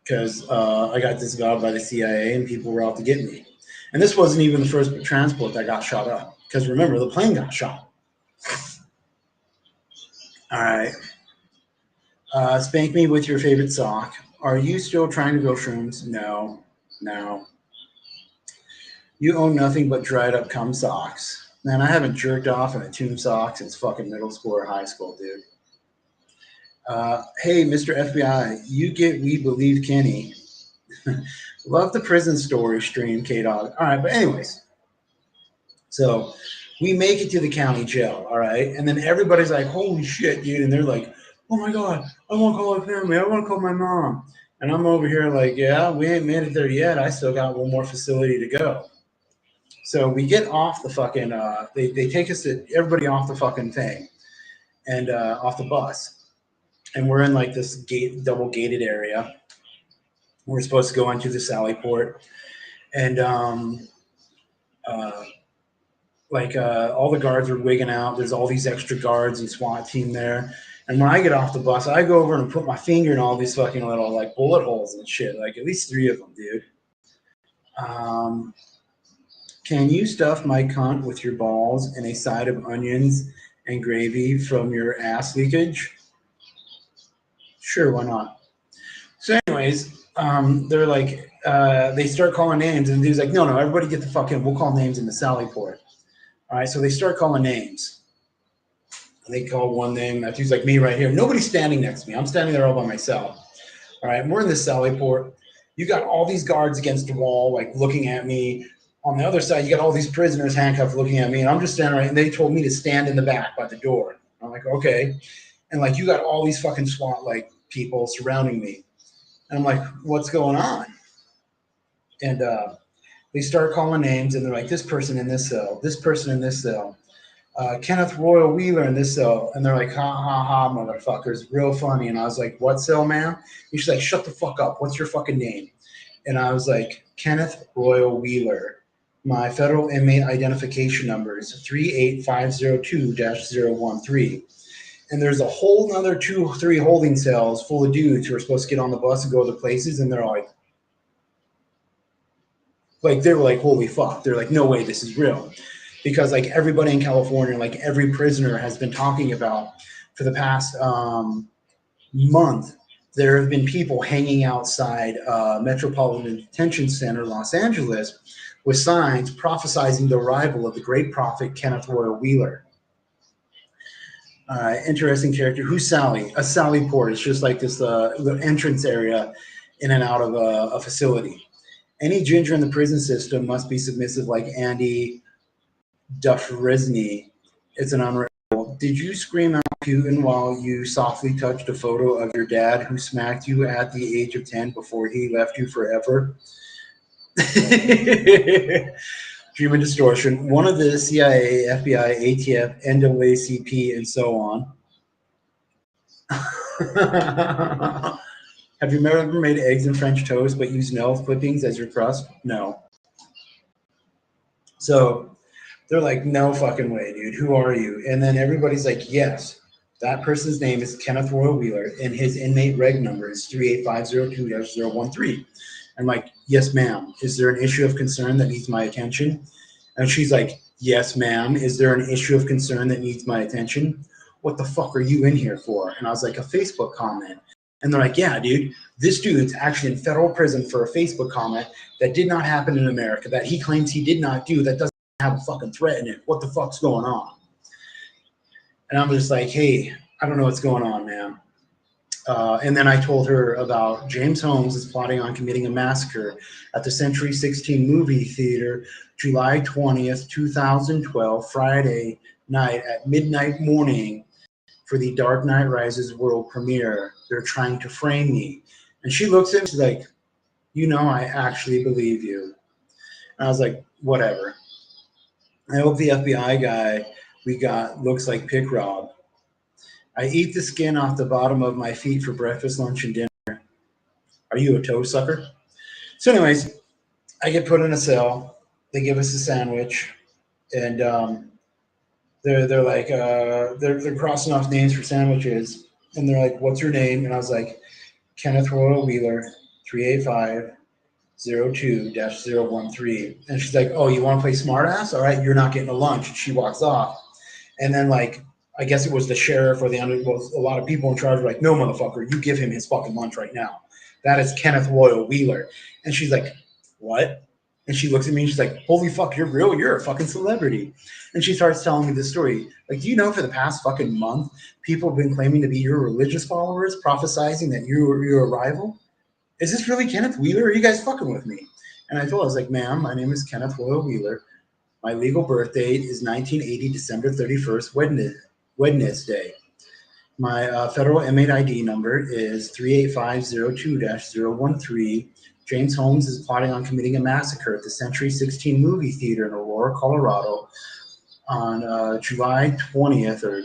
because I got disavowed by the CIA and people were out to get me. And this wasn't even the first transport that got shot up. Because remember, the plane got shot. All right. Spank me with your favorite sock. Are you still trying to grow shrooms? No. No. You own nothing but dried up cum socks. Man, I haven't jerked off in a tube sock since fucking middle school or high school, dude. Hey, Mr. FBI, you get We Believe Kenny. Love the prison story stream, K-Dog. All right, but anyways. So we make it to the county jail, all right? And then everybody's like, holy shit, dude. And they're like, oh my God, I want to call my family. I want to call my mom. And I'm over here like, yeah, we ain't made it there yet. I still got one more facility to go. So we get off the fucking, they take us to everybody off the fucking thing and off the bus. And we're in like this double gated area. We're supposed to go into the Sally Port. And all the guards are wigging out. There's all these extra guards and SWAT team there. And when I get off the bus, I go over and put my finger in all these fucking little like bullet holes and shit. Like at least 3 of them, dude. Can you stuff my cunt with your balls and a side of onions and gravy from your ass leakage? Sure, why not? So anyways, they're like, they start calling names. And the dude's like, no, everybody get the fuck in. We'll call names in the Sally Port. All right, so they start calling names. And they call one name. That dude's like me right here. Nobody's standing next to me. I'm standing there all by myself. All right, we're in the Sally Port. You got all these guards against the wall, like looking at me. On the other side, you got all these prisoners handcuffed looking at me. And I'm just standing right. And they told me to stand in the back by the door. I'm like, okay. And like, you got all these fucking SWAT like people surrounding me. And I'm like, what's going on? And they start calling names. And they're like, this person in this cell, this person in this cell. Kenneth Royal Wheeler in this cell. And they're like, ha, ha, ha, motherfuckers. Real funny. And I was like, what cell, man? And she's like, shut the fuck up. What's your fucking name? And I was like, Kenneth Royal Wheeler. My federal inmate identification number is 38502-013. And there's a whole nother 2-3 holding cells full of dudes who are supposed to get on the bus and go other places. And they're like they were like, holy fuck. They're like, no way, this is real. Because like everybody in California, like every prisoner has been talking about for the past month, there have been people hanging outside Metropolitan Detention Center, Los Angeles, with signs prophesizing the arrival of the great prophet Kenneth Royal Wheeler. Interesting character. Who's Sally? A Sally Port. It's just like this the entrance area in and out of a facility. Any ginger in the prison system must be submissive like Andy Dufresne. It's an unreal. Did you scream out Putin while you softly touched a photo of your dad who smacked you at the age of 10 before he left you forever? Dream and distortion. One of the CIA, FBI, ATF, NAACP, and so on. Have you ever made eggs and French toast but used nail clippings as your crust? No. So they're like, no fucking way, dude. Who are you? And then everybody's like, yes, that person's name is Kenneth Royal Wheeler, and his inmate reg number is 38502-013. I'm like, yes, ma'am. Is there an issue of concern that needs my attention? And she's like, yes, ma'am. Is there an issue of concern that needs my attention? What the fuck are you in here for? And I was like, a Facebook comment. And they're like, yeah, dude, this dude's actually in federal prison for a Facebook comment that did not happen in America, that he claims he did not do, that doesn't have a fucking threat in it. What the fuck's going on? And I'm just like, hey, I don't know what's going on, man. And then I told her about James Holmes is plotting on committing a massacre at the Century 16 movie theater, July 20th, 2012, Friday night at midnight morning for the Dark Knight Rises world premiere. They're trying to frame me. And she looks at me, she's like, you know, I actually believe you. And I was like, whatever. I hope the FBI guy we got looks like Pick Rob. I eat the skin off the bottom of my feet for breakfast, lunch, and dinner. Are you a toe sucker? So anyways, I get put in a cell. They give us a sandwich. And they're like, they're crossing off names for sandwiches. And they're like, what's your name? And I was like, Kenneth Royal Wheeler, 38502-013. And she's like, oh, you want to play smartass? All right, you're not getting a lunch. And she walks off. And then, like, I guess it was the sheriff or a lot of people in charge were like, no, motherfucker, you give him his fucking lunch right now. That is Kenneth Royal Wheeler. And she's like, what? And she looks at me and she's like, holy fuck, you're real? You're a fucking celebrity. And she starts telling me this story. Like, do you know for the past fucking month, people have been claiming to be your religious followers, prophesizing that you're a rival? Is this really Kenneth Wheeler? Are you guys fucking with me? And I told her, I was like, ma'am, my name is Kenneth Royal Wheeler. My legal birth date is 1980, December 31st, Wednesday. My federal inmate ID number is 38502-013. James Holmes is plotting on committing a massacre at the Century 16 movie theater in Aurora, Colorado on July 20th or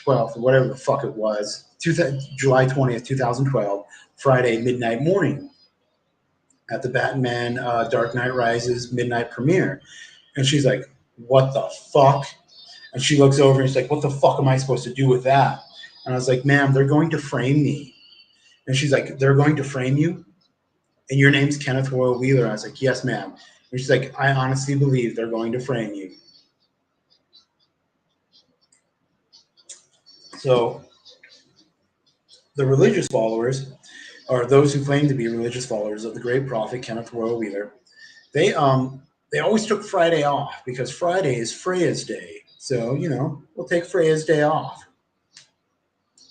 12th, or whatever the fuck it was, July 20th, 2012, Friday midnight morning at the Batman Dark Knight Rises midnight premiere. And she's like, what the fuck? And she looks over and she's like, what the fuck am I supposed to do with that? And I was like, ma'am, they're going to frame me. And she's like, they're going to frame you? And your name's Kenneth Royal Wheeler. I was like, yes, ma'am. And she's like, I honestly believe they're going to frame you. So the religious followers, or those who claim to be religious followers of the great prophet Kenneth Royal Wheeler, they always took Friday off because Friday is Freya's day. So, we'll take Freya's day off.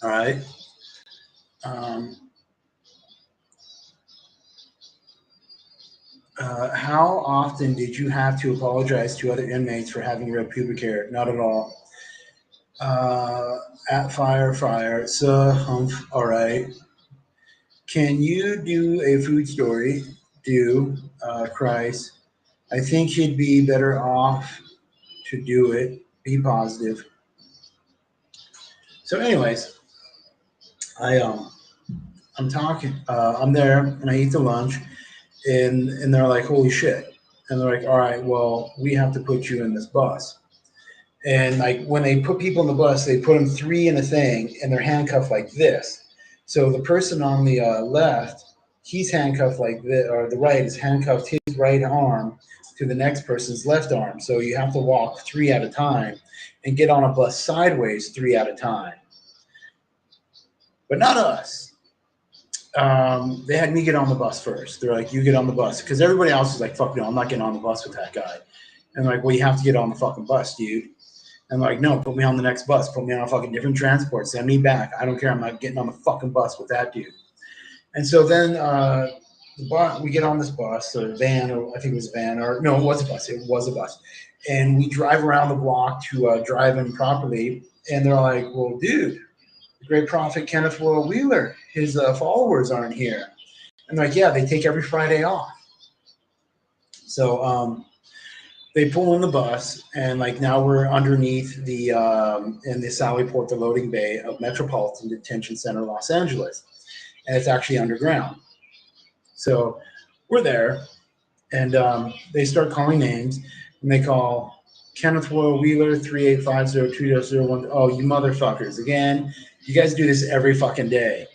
All right. How often did you have to apologize to other inmates for having red pubic hair? Not at all. At fire. So, humph. All right. Can you do a food story? Christ. I think he'd be better off to do it. Be positive. So, anyways, I'm talking. I'm there, and I eat the lunch, and they're like, "Holy shit!" And they're like, "All right, well, we have to put you in this bus." And like when they put people in the bus, they put them three in a thing, and they're handcuffed like this. So the person on the left, he's handcuffed like this, or the right is handcuffed his right arm to the next person's left arm. So you have to walk three at a time and get on a bus sideways three at a time. But not us. They had me get on the bus first. They're like, you get on the bus. Because everybody else is like, fuck no, I'm not getting on the bus with that guy. And they're like, well, you have to get on the fucking bus, dude. And they're like, no, put me on the next bus. Put me on a fucking different transport. Send me back. I don't care. I'm not getting on the fucking bus with that dude. And so then we get on this bus, or van, or I think it was a van, or no, it was a bus. It was a bus. And we drive around the block to drive in properly. And they're like, well, dude, the great prophet Kenneth Royal Wheeler, his followers aren't here. And they're like, yeah, they take every Friday off. So they pull in the bus, and like now we're underneath the in the Sally Port, the loading bay of Metropolitan Detention Center, Los Angeles, and it's actually underground. So we're there, and they start calling names, and they call Kenneth Royal Wheeler 38502-01. Oh, you motherfuckers again! You guys do this every fucking day.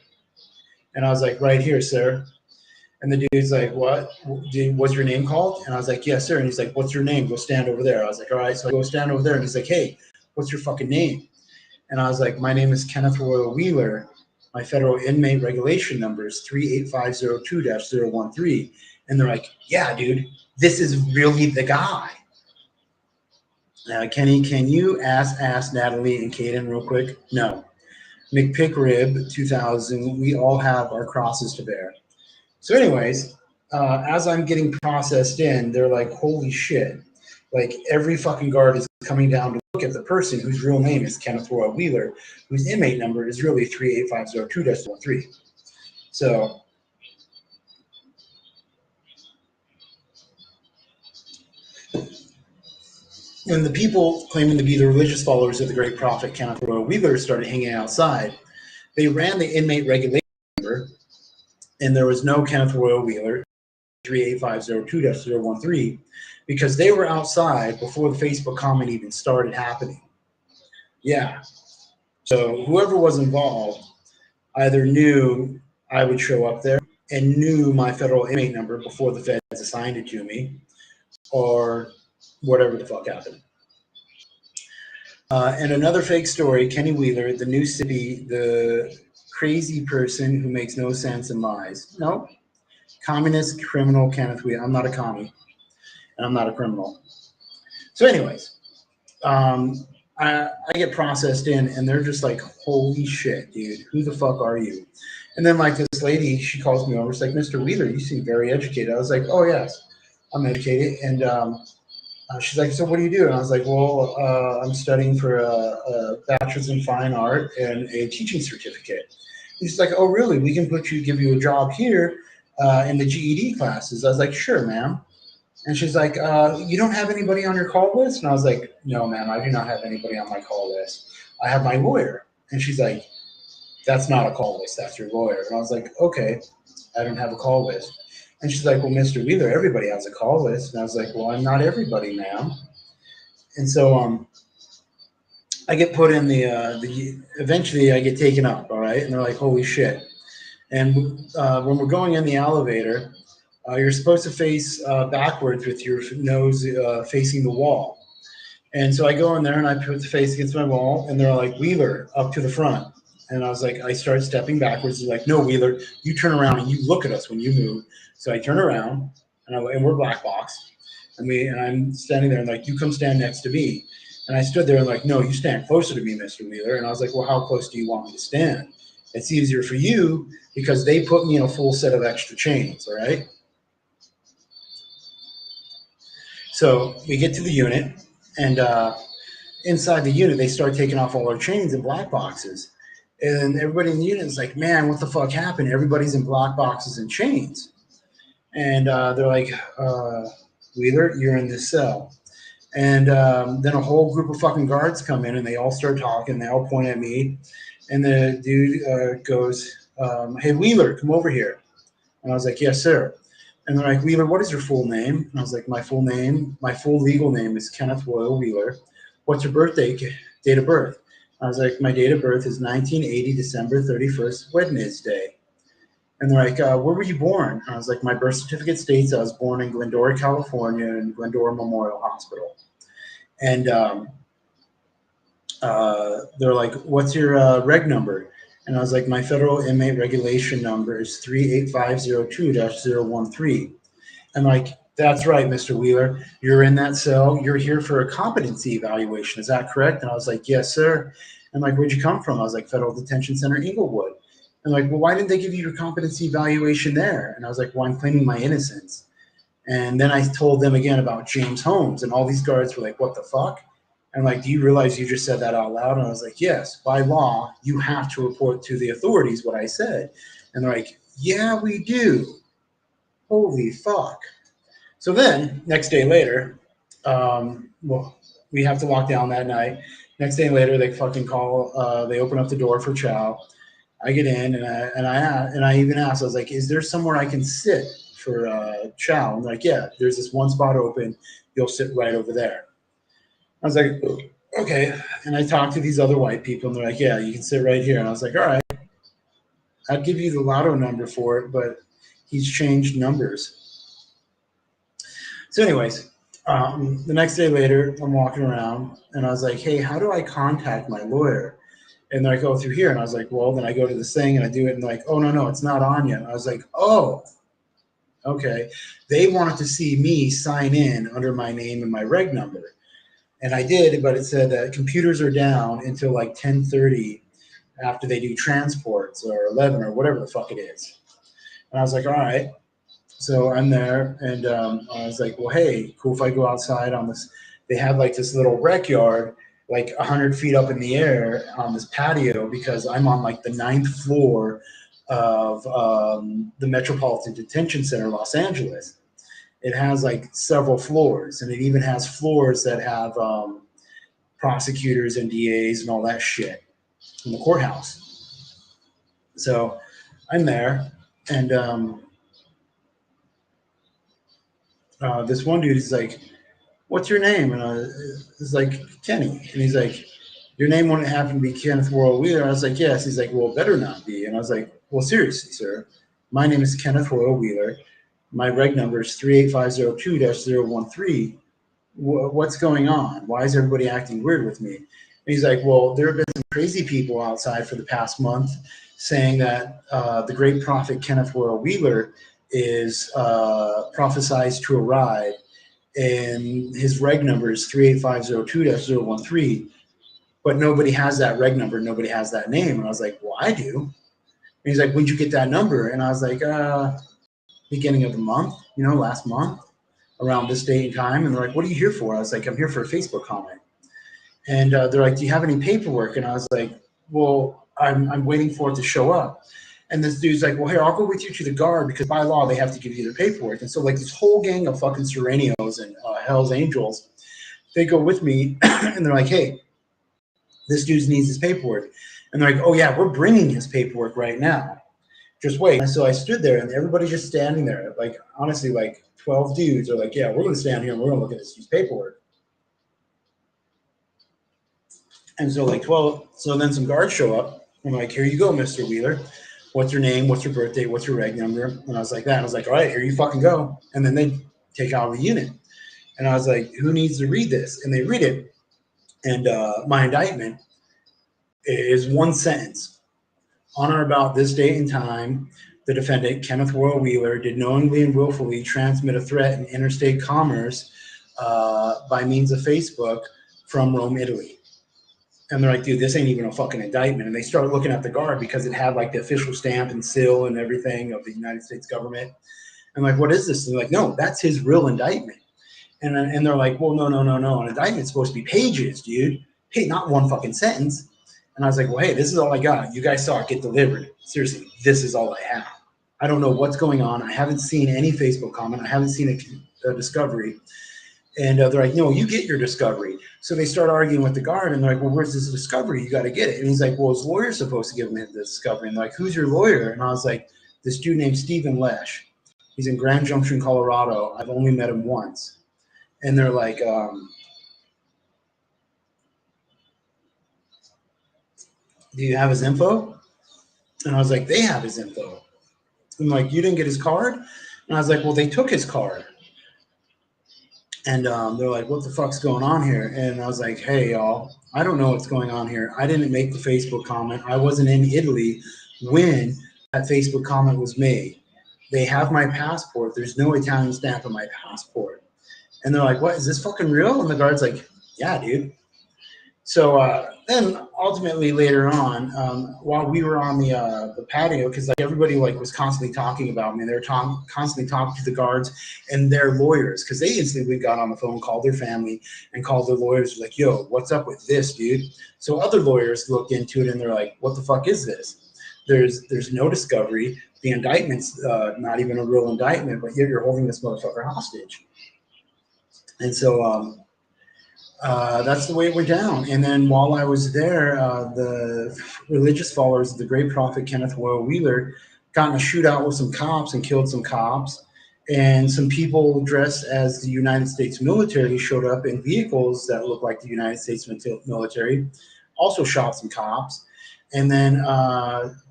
And I was like, right here, sir. And the dude's like, what? What's your name called? And I was like, yes, sir. And he's like, what's your name? Go stand over there. I was like, all right. So I go stand over there. And he's like, hey, what's your fucking name? And I was like, my name is Kenneth Royal Wheeler. My federal inmate regulation number is 38502-013. And they're like, yeah, dude, this is really the guy. Kenny, can you ask Natalie and Kaden real quick? No. McPickrib 2000, we all have our crosses to bear. So anyways, as I'm getting processed in, they're like, holy shit. Like every fucking guard is coming down to look at the person whose real name is Kenneth Royal Wheeler, whose inmate number is really 38502-13. So when the people claiming to be the religious followers of the great prophet Kenneth Royal Wheeler started hanging outside, they ran the inmate regulation number, and there was no Kenneth Royal Wheeler 38502-013 because they were outside before the Facebook comment even started happening. Yeah. So whoever was involved either knew I would show up there and knew my federal inmate number before the feds assigned it to me, or whatever the fuck happened. And another fake story, Kenny Wheeler, the new city, the crazy person who makes no sense and lies. No, communist criminal Kenneth Wheeler. I'm not a commie, and I'm not a criminal. So, anyways, I get processed in, and they're just like, holy shit, dude, who the fuck are you? And then, like, this lady, she calls me over. She's like, Mr. Wheeler, you seem very educated. I was like, oh, yes, I'm educated. And she's like, so what do you do? And I was like, well, I'm studying for a bachelor's in fine art and a teaching certificate. And she's like, oh, really? We can give you a job here in the GED classes. I was like, sure, ma'am. And she's like, you don't have anybody on your call list? And I was like, no, ma'am, I do not have anybody on my call list. I have my lawyer. And she's like, that's not a call list. That's your lawyer. And I was like, okay, I don't have a call list. And she's like, well, Mr. Wheeler, everybody has a call list. And I was like, well, I'm not everybody, ma'am. And so I get put in eventually I get taken up, all right? And they're like, holy shit. And when we're going in the elevator, you're supposed to face backwards with your nose facing the wall. And so I go in there and I put the face against my wall, and they're like, Wheeler, up to the front. And I was like, I start stepping backwards. They're like, no, Wheeler, you turn around and you look at us when you move. So I turn around, and we're black box. And I'm standing there and like, you come stand next to me. And I stood there and like, no, you stand closer to me, Mr. Wheeler. And I was like, well, how close do you want me to stand? It's easier for you because they put me in a full set of extra chains, all right? So we get to the unit, and inside the unit, they start taking off all our chains and black boxes. And everybody in the unit is like, man, what the fuck happened? Everybody's in black boxes and chains. And they're like, Wheeler, you're in this cell. And then a whole group of fucking guards come in, and they all start talking. They all point at me. And the dude goes, hey, Wheeler, come over here. And I was like, yes, sir. And they're like, Wheeler, what is your full name? And I was like, my full legal name is Kenneth Royal Wheeler. What's your date of birth? I was like, my date of birth is 1980, December 31st, Wednesday. And they're like, where were you born? And I was like, my birth certificate states I was born in Glendora, California, in Glendora Memorial Hospital. And they're like, what's your reg number? And I was like, my federal inmate regulation number is 38502-013. I'm like, that's right, Mr. Wheeler. You're in that cell. You're here for a competency evaluation. Is that correct? And I was like, yes, sir. I'm like, where'd you come from? I was like, Federal Detention Center, Inglewood. And like, well, why didn't they give you your competency evaluation there? And I was like, well, I'm claiming my innocence. And then I told them again about James Holmes, and all these guards were like, what the fuck? And like, do you realize you just said that out loud? And I was like, yes, by law, you have to report to the authorities what I said. And they're like, yeah, we do. Holy fuck. So then, next day later, we have to lock down that night. Next day later, they fucking call. They open up the door for chow. I get in, and I even asked. I was like, "Is there somewhere I can sit for chow?" And they're like, "Yeah, there's this one spot open. You'll sit right over there." I was like, "Okay." And I talked to these other white people, and they're like, "Yeah, you can sit right here." And I was like, "All right, I'd give you the lotto number for it, but he's changed numbers." So, anyways, the next day later, I'm walking around, and I was like, "Hey, how do I contact my lawyer?" And then I go through here, and I was like, "Well," then I go to this thing, and I do it, and they're like, "Oh, no, it's not on yet." And I was like, "Oh, okay." They wanted to see me sign in under my name and my reg number, and I did, but it said that computers are down until like 10:30 after they do transports, or 11, or whatever the fuck it is. And I was like, "All right." So I'm there, and I was like, well, hey, cool if I go outside on this. They have like this little rec yard, like 100 feet up in the air on this patio, because I'm on like the 9th floor of the Metropolitan Detention Center, Los Angeles. It has like several floors, and it even has floors that have prosecutors and DAs and all that shit in the courthouse. So I'm there, and this one dude is like, what's your name? And it's like, Kenny. And he's like, your name wouldn't happen to be Kenneth World Wheeler. I was like, yes. He's like, well, it better not be. And I was like, well, seriously, sir. My name is Kenneth Royal Wheeler. My reg number is 38502-013. What's going on? Why is everybody acting weird with me? And he's like, well, there have been some crazy people outside for the past month saying that the great prophet Kenneth Royal Wheeler is prophesized to arrive, and his reg number is 38502-013, but nobody has that reg number, nobody has that name. And I was like, well, I do. And he's like, when'd you get that number? And I was like, beginning of the month, last month, around this date and time. And they're like, what are you here for? I was like, I'm here for a Facebook comment. And they're like, do you have any paperwork? And I was like, well, I'm waiting for it to show up. And this dude's like, well, here, I'll go with you to the guard because by law they have to give you their paperwork. And so like this whole gang of fucking Serenios and Hell's Angels, they go with me and they're like, hey, this dude needs his paperwork. And they're like, oh yeah, we're bringing his paperwork right now. Just wait. And so I stood there and everybody just standing there. Like, honestly, like 12 dudes are like, yeah, we're going to stand here and we're going to look at this dude's paperwork. And so like 12, so then some guards show up. I'm like, here you go, Mr. Wheeler. What's your name? What's your birthday? What's your reg number? And I was like that. I was like, all right, here you fucking go. And then they take out the unit. And I was like, who needs to read this? And they read it. And my indictment is one sentence. On or about this date and time, the defendant, Kenneth Royal Wheeler, did knowingly and willfully transmit a threat in interstate commerce by means of Facebook from Rome, Italy. And they're like, dude, this ain't even a fucking indictment. And they started looking at the guard because it had like the official stamp and seal and everything of the United States government. And like, what is this? And they're like, no, that's his real indictment. And they're like, well, no. An indictment's supposed to be pages, dude. Hey, not one fucking sentence. And I was like, well, hey, this is all I got. You guys saw it get delivered. Seriously, this is all I have. I don't know what's going on. I haven't seen any Facebook comment. I haven't seen a discovery. And they're like, no, you get your discovery. So they start arguing with the guard, and they're like, well, where's this discovery? You got to get it. And he's like, well, his lawyer's supposed to give him the discovery. And they're like, who's your lawyer? And I was like, this dude named Stephen Lesh. He's in Grand Junction, Colorado. I've only met him once. And they're like, do you have his info? And I was like, they have his info. I'm like, you didn't get his card? And I was like, well, they took his card. And they're like, what the fuck's going on here? And I was like, hey, y'all, I don't know what's going on here. I didn't make the Facebook comment. I wasn't in Italy when that Facebook comment was made. They have my passport. There's no Italian stamp on my passport. And they're like, what, is this fucking real? And the guard's like, yeah, dude. So then ultimately later on, while we were on the patio, because like everybody like was constantly talking about me, they were constantly talking to the guards and their lawyers, because they instantly got on the phone, called their family, and called their lawyers, like, yo, what's up with this, dude? So other lawyers looked into it and they're like, what the fuck is this? There's no discovery. The indictment's not even a real indictment, but yet you're holding this motherfucker hostage. And so that's the way it went down. And then while I was there, the religious followers of the great prophet Kenneth Royal Wheeler got in a shootout with some cops and killed some cops. And some people dressed as the United States military showed up in vehicles that looked like the United States military, also shot some cops. And then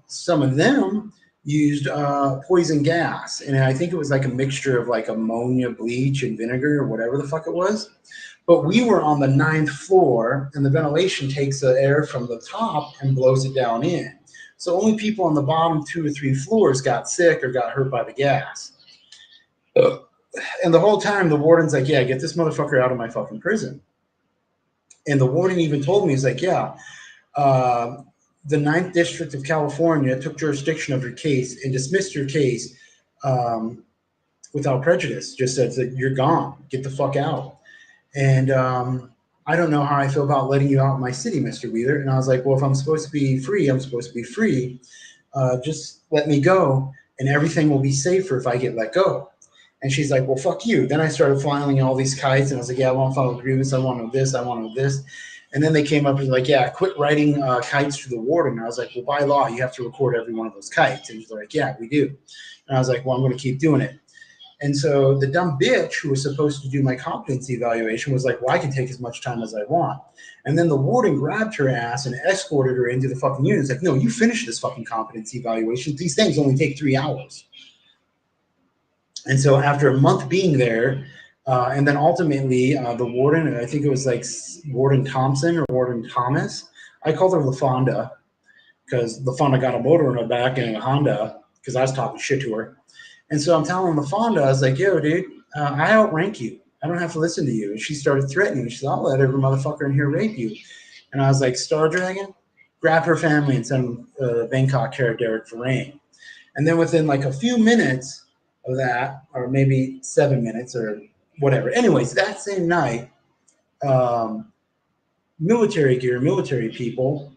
some of them used poison gas. And I think it was like a mixture of like ammonia, bleach, and vinegar, or whatever the fuck it was. But we were on the 9th floor, and the ventilation takes the air from the top and blows it down in. So only people on the bottom 2 or 3 floors got sick or got hurt by the gas. And the whole time, the warden's like, yeah, get this motherfucker out of my fucking prison. And the warden even told me, he's like, yeah, the 9th District of California took jurisdiction of your case and dismissed your case without prejudice. Just said that you're gone. Get the fuck out. And I don't know how I feel about letting you out of my city, Mr. Wheeler. And I was like, well, if I'm supposed to be free, I'm supposed to be free. Just let me go, and everything will be safer if I get let go. And she's like, well, fuck you. Then I started filing all these kites, and I was like, yeah, I want to file a grievance. I want to know this. I want to know this. And then they came up and like, yeah, quit writing kites to the warden. And I was like, well, by law, you have to record every one of those kites. And they're like, yeah, we do. And I was like, well, I'm going to keep doing it. And so the dumb bitch who was supposed to do my competency evaluation was like, well, I can take as much time as I want. And then the warden grabbed her ass and escorted her into the fucking unit. It's like, no, you finish this fucking competency evaluation. These things only take 3 hours. And so after a month being there, and then ultimately the warden, I think it was like Warden Thompson or Warden Thomas, I called her LaFonda because LaFonda got a motor in her back and a Honda because I was talking shit to her. And so I'm telling LaFonda, I was like, yo, dude, I outrank you. I don't have to listen to you. And she started threatening me. She said, I'll let every motherfucker in here rape you. And I was like, Star Dragon, grab her family and send Bangkok here, Derek for rain. And then within like a few minutes of that, or maybe 7 minutes or whatever. Anyways, that same night, military gear, military people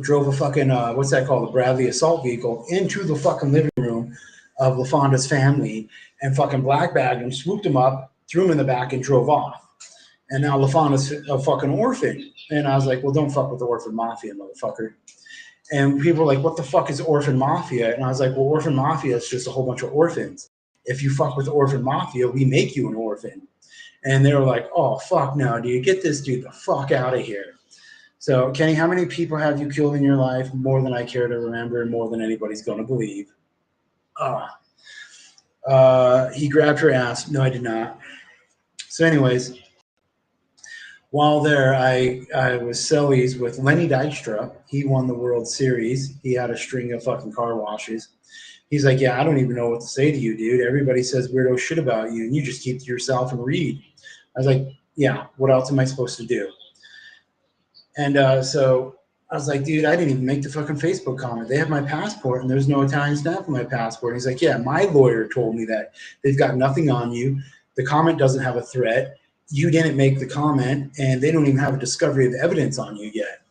drove a fucking, what's that called? A Bradley assault vehicle into the fucking living room of LaFonda's family and fucking black bagged him, swooped him up, threw him in the back and drove off. And now LaFonda's a fucking orphan. And I was like, well, don't fuck with the orphan mafia, motherfucker. And people were like, what the fuck is orphan mafia? And I was like, well, orphan mafia is just a whole bunch of orphans. If you fuck with the orphan mafia, we make you an orphan. And they were like, oh, fuck no, dude. Get this dude the fuck out of here. So, Kenny, how many people have you killed in your life? More than I care to remember, more than anybody's going to believe. He grabbed her ass. No, I did not. So anyways, while there, I was cellies with Lenny Dykstra. He won the World Series. He had a string of fucking car washes. He's like, yeah, I don't even know what to say to you, dude. Everybody says weirdo shit about you, and you just keep to yourself and read. I was like, yeah, what else am I supposed to do? And so I was like, dude, I didn't even make the fucking Facebook comment. They have my passport, and there's no Italian stamp on my passport. And he's like, yeah, my lawyer told me that. They've got nothing on you. The comment doesn't have a threat. You didn't make the comment, and they don't even have a discovery of evidence on you yet.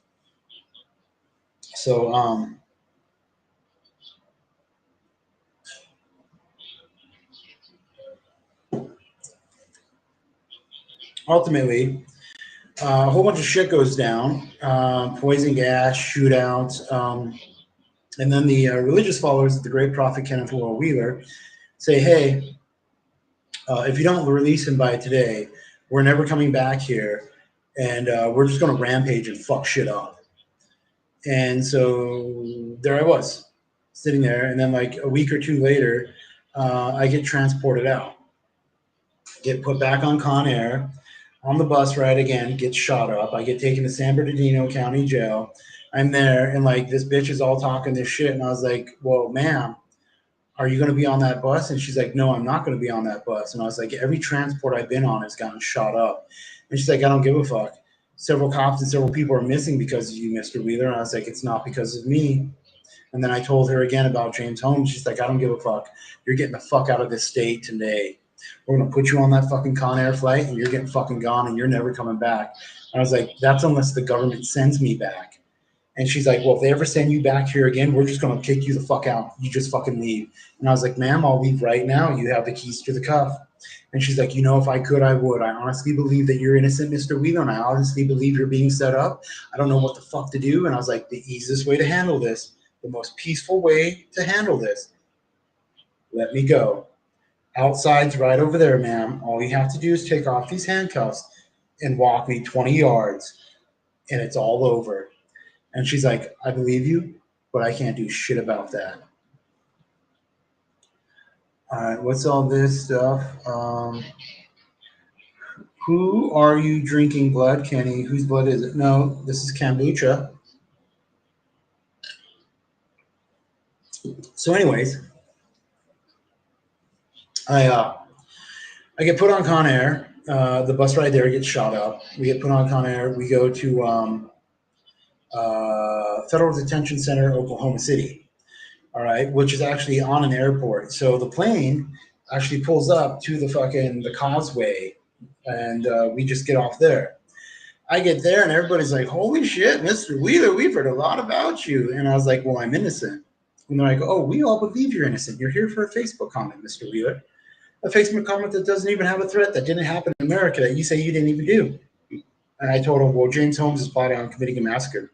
So, ultimately, a whole bunch of shit goes down, poison gas, shootouts, and then the religious followers of the great prophet Kenneth Will Wheeler say, hey, if you don't release him by today, we're never coming back here, and we're just going to rampage and fuck shit up. And so there I was, sitting there, and then like a week or two later, I get transported out, get put back on Con Air, on the bus ride again, gets shot up. I get taken to San Bernardino County Jail. I'm there, and like this bitch is all talking this shit, and I was like, well, ma'am, are you going to be on that bus? And she's like, no, I'm not going to be on that bus. And I was like, every transport I've been on has gotten shot up. And she's like, I don't give a fuck. Several cops and several people are missing because of you, Mr. Wheeler. And I was like, it's not because of me. And then I told her again about James Holmes. She's like, I don't give a fuck. You're getting the fuck out of this state today. We're going to put you on that fucking Con Air flight, and you're getting fucking gone, and you're never coming back. And I was like, that's unless the government sends me back. And she's like, well, if they ever send you back here again, we're just going to kick you the fuck out. You just fucking leave. And I was like, ma'am, I'll leave right now. You have the keys to the cuff. And she's like, you know, if I could, I would. I honestly believe that you're innocent, Mr. Wheeler, and I honestly believe you're being set up. I don't know what the fuck to do. And I was like, the easiest way to handle this, the most peaceful way to handle this, let me go. Outside's right over there, ma'am. All you have to do is take off these handcuffs and walk me 20 yards, and it's all over. And she's like, I believe you, but I can't do shit about that. All right, what's all this stuff? Who are you drinking blood, Kenny? Whose blood is it? No, this is kombucha. So anyways, I get put on Con Air. The bus ride there gets shot up. We get put on Con Air. We go to Federal Detention Center, Oklahoma City, all right, which is actually on an airport. So the plane actually pulls up to the causeway, and we just get off there. I get there, and everybody's like, holy shit, Mr. Wheeler, we've heard a lot about you. And I was like, well, I'm innocent. And they're like, oh, we all believe you're innocent. You're here for a Facebook comment, Mr. Wheeler. A Facebook comment that doesn't even have a threat, that didn't happen in America, that you say you didn't even do. And I told him, well, James Holmes is body on committing a massacre.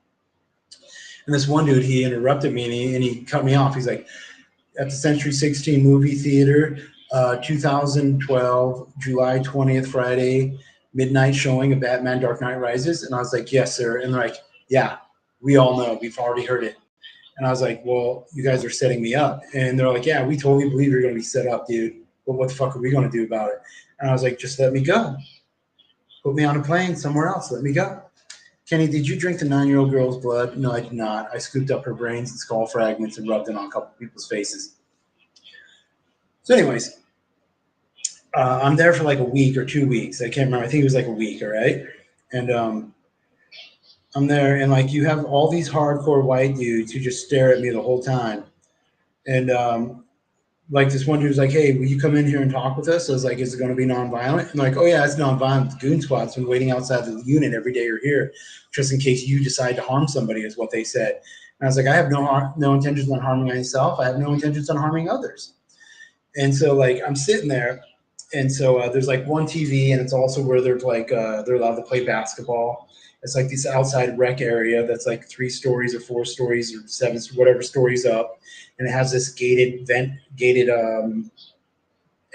And this one dude, he interrupted me, and he cut me off. He's like, at the Century 16 movie theater, 2012, July 20th, Friday, midnight showing of Batman Dark Knight Rises. And I was like, yes, sir. And they're like, yeah, we all know. We've already heard it. And I was like, well, you guys are setting me up. And they're like, yeah, we totally believe you're going to be set up, dude. But what the fuck are we going to do about it? And I was like, just let me go. Put me on a plane somewhere else. Let me go. Kenny, did you drink the 9-year-old girl's blood? No, I did not. I scooped up her brains and skull fragments and rubbed it on a couple people's faces. So anyways, I'm there for like a week or 2 weeks. I can't remember. I think it was like a week, all right? And I'm there, and like you have all these hardcore white dudes who just stare at me the whole time. And like this one dude was like, hey, will you come in here and talk with us? I was like, is it going to be nonviolent? And like, oh yeah, it's nonviolent. The goon squad's been waiting outside the unit every day you're here, just in case you decide to harm somebody, is what they said. And I was like, I have no intentions on harming myself. I have no intentions on harming others. And so like I'm sitting there, and so there's like one TV, and it's also where they're like they're allowed to play basketball. It's like this outside rec area that's like 3 stories or 4 stories or 7, whatever stories up, and it has this gated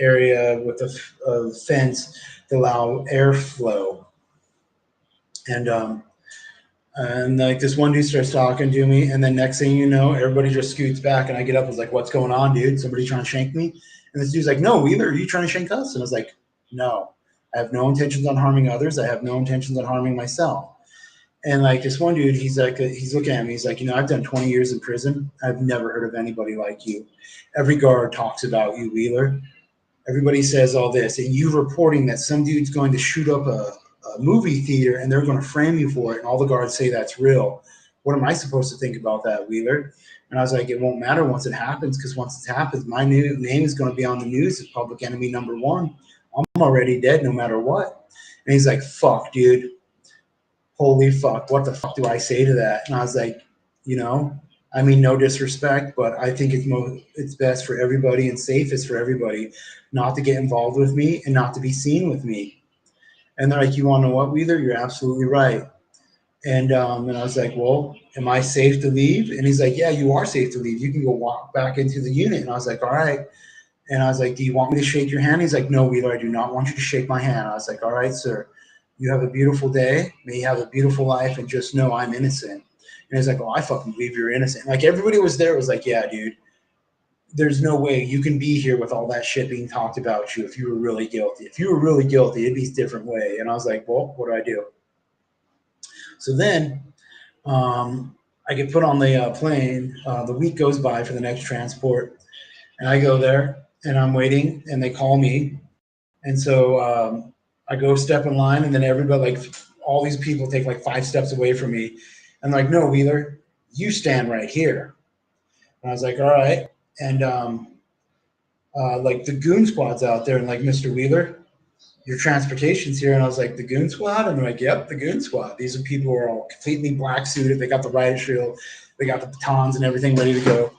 area with a fence to allow airflow. And like this one dude starts talking to me, and then next thing you know, everybody just scoots back, and I get up. I was like, "What's going on, dude? Somebody trying to shank me?" And this dude's like, "No, Wheeler, are you trying to shank us?" And I was like, "No, I have no intentions on harming others. I have no intentions on harming myself." And like this one dude, he's like, he's looking at me. He's like, I've done 20 years in prison. I've never heard of anybody like you. Every guard talks about you, Wheeler. Everybody says all this, and you reporting that some dude's going to shoot up a movie theater and they're going to frame you for it, and all the guards say that's real. What am I supposed to think about that, Wheeler? And I was like, it won't matter once it happens, because once it happens, my name is going to be on the news as public enemy #1. I'm already dead no matter what. And he's like, fuck, dude. Holy fuck. What the fuck do I say to that? And I was like, I mean, no disrespect, but I think it's best for everybody and safest for everybody not to get involved with me and not to be seen with me. And they're like, you want to know what, Wheeler? You're absolutely right. And I was like, well, am I safe to leave? And he's like, yeah, you are safe to leave. You can go walk back into the unit. And I was like, all right. And I was like, do you want me to shake your hand? He's like, no, Wheeler, I do not want you to shake my hand. I was like, all right, sir. You have a beautiful day. May you have a beautiful life, and just know I'm innocent. And he's like, oh, I fucking believe you're innocent. Like everybody was there was like, yeah, dude, there's no way you can be here with all that shit being talked about you if you were really guilty. If you were really guilty, it'd be a different way. And I was like, well, what do I do? So then I get put on the plane. The week goes by for the next transport, and I go there, and I'm waiting, and they call me. And so I go step in line, and then everybody, like all these people take like 5 steps away from me. And like, no, Wheeler, you stand right here. And I was like, all right. And like the goon squad's out there, and like, Mr. Wheeler, your transportation's here. And I was like, the goon squad? And they're like, yep, the goon squad. These are people who are all completely black suited. They got the riot shield, they got the batons and everything ready to go.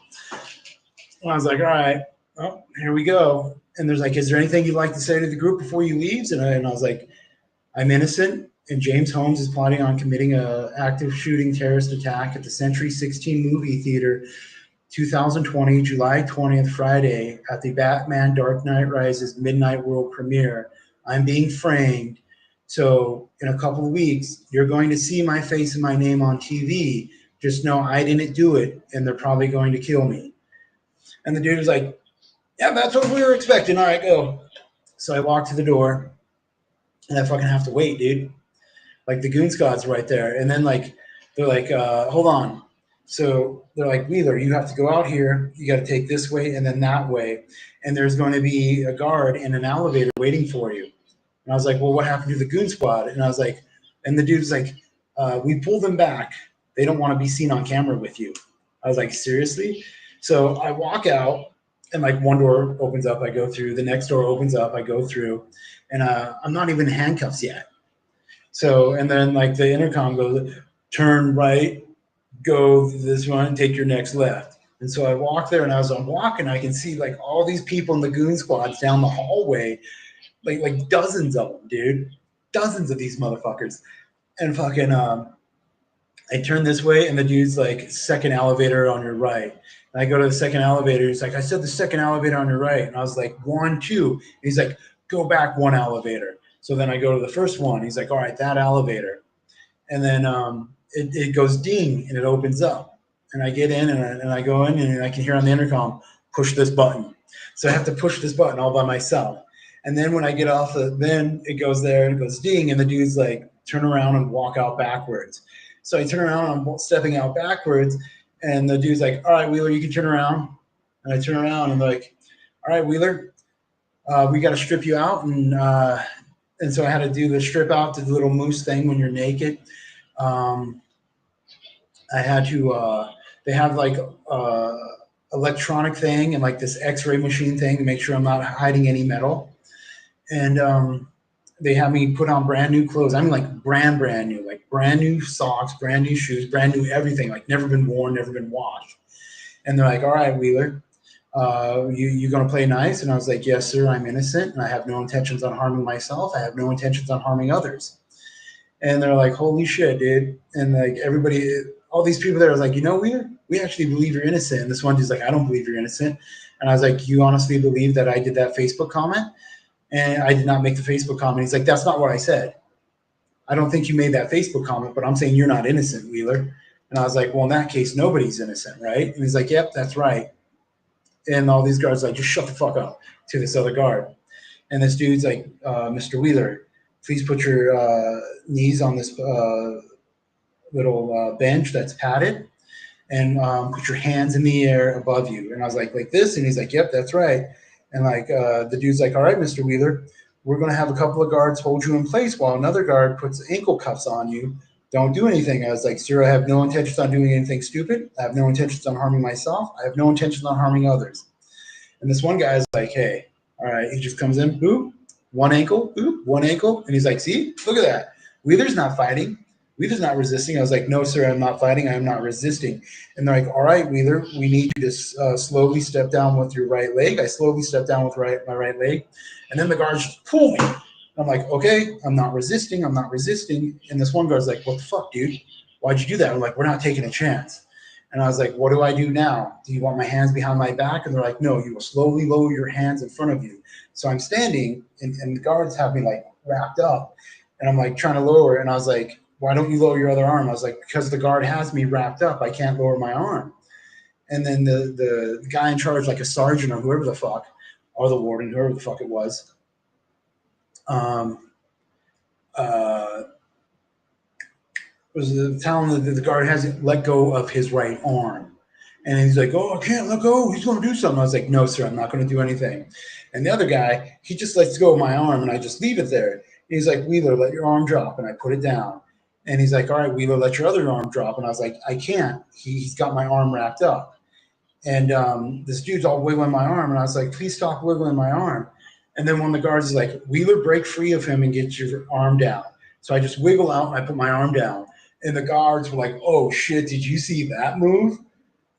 And I was like, all right, well, here we go. And there's like, is there anything you'd like to say to the group before you leave? And I was like, I'm innocent, and James Holmes is plotting on committing an active shooting terrorist attack at the Century 16 movie theater, 2020, July 20th, Friday, at the Batman Dark Knight Rises midnight world premiere. I'm being framed. So in a couple of weeks, you're going to see my face and my name on TV. Just know I didn't do it, and they're probably going to kill me. And the dude was like, yeah, that's what we were expecting. All right, go. So I walk to the door, and I fucking have to wait, dude. Like the goon squad's right there. And then like, they're like, hold on. So they're like, Wheeler, you have to go out here. You got to take this way and then that way. And there's going to be a guard in an elevator waiting for you. And I was like, well, what happened to the goon squad? And I was like, and the dude's like, we pulled them back. They don't want to be seen on camera with you. I was like, seriously? So I walk out, and like one door opens up, I go through. The next door opens up, I go through. And I'm not even in handcuffs yet. So, and then like the intercom goes, turn right, go this one, take your next left. And so I walk there, and as I'm walking, I can see like all these people in the goon squads down the hallway, like dozens of them, dude, dozens of these motherfuckers. And fucking, I turn this way, and the dude's like, second elevator on your right. And I go to the second elevator. He's like, I said the second elevator on your right. And I was like, 1, 2. And he's like, go back 1 elevator. So then I go to the first one. He's like, all right, that elevator. And then it goes ding, and it opens up. And I get in, and I go in, and I can hear on the intercom, push this button. So I have to push this button all by myself. And then when I get off, then it goes there, and it goes ding, and the dude's like, turn around and walk out backwards. So I turn around, I'm stepping out backwards, and the dude's like, all right, Wheeler, you can turn around. And I turn around, and like, all right, Wheeler, we got to strip you out. And so I had to do the strip out to the little moose thing when you're naked. I had to, they have like electronic thing and like this x-ray machine thing to make sure I'm not hiding any metal. And they have me put on brand new clothes. I mean, like brand new, like brand new socks, brand new shoes, brand new everything, like never been worn, never been washed. And they're like, all right, Wheeler, you going to play nice? And I was like, yes, sir, I'm innocent. And I have no intentions on harming myself. I have no intentions on harming others. And they're like, holy shit, dude. And like everybody, all these people there was like, you know, we actually believe you're innocent. And this one dude's like, I don't believe you're innocent. And I was like, you honestly believe that I did that Facebook comment? And I did not make the Facebook comment. He's like, that's not what I said. I don't think you made that Facebook comment, but I'm saying you're not innocent, Wheeler. And I was like, well, in that case, nobody's innocent, right? And he's like, yep, that's right. And all these guards like, just shut the fuck up to this other guard. And this dude's like, Mr. Wheeler, please put your knees on this little bench that's padded, and put your hands in the air above you. And I was like this. And he's like, yep, that's right. And like the dude's like, all right, Mr. Wheeler, we're going to have a couple of guards hold you in place while another guard puts ankle cuffs on you. Don't do anything. I was like, sir, I have no intentions on doing anything stupid. I have no intentions on harming myself. I have no intentions on harming others. And this one guy is like, hey, all right. He just comes in, boop, one ankle, boop, one ankle. And he's like, see, look at that. Wheeler's not fighting. Wheeler's not resisting. I was like, no, sir, I'm not fighting. I am not resisting. And they're like, all right, Wheeler, we need you to slowly step down with your right leg. I slowly step down with my right leg. And then the guards just pull me. I'm like, okay, I'm not resisting. I'm not resisting. And this one guard's like, what the fuck, dude? Why'd you do that? I'm like, we're not taking a chance. And I was like, what do I do now? Do you want my hands behind my back? And they're like, no, you will slowly lower your hands in front of you. So I'm standing, and the guards have me like wrapped up. And I'm like trying to lower. And I was like, why don't you lower your other arm? I was like, because the guard has me wrapped up. I can't lower my arm. And then the guy in charge, like a sergeant or whoever the fuck, or the warden, whoever the fuck it was, was telling the guard hasn't let go of his right arm. And he's like, oh, I can't let go. He's going to do something. I was like, no, sir, I'm not going to do anything. And the other guy, he just lets go of my arm, and I just leave it there. He's like, Wheeler, let your arm drop. And I put it down. And he's like, all right, Wheeler, let your other arm drop. And I was like, I can't. He's got my arm wrapped up. And this dude's all wiggling my arm. And I was like, please stop wiggling my arm. And then one of the guards is like, Wheeler, break free of him and get your arm down. So I just wiggle out, and I put my arm down. And the guards were like, oh, shit, did you see that move?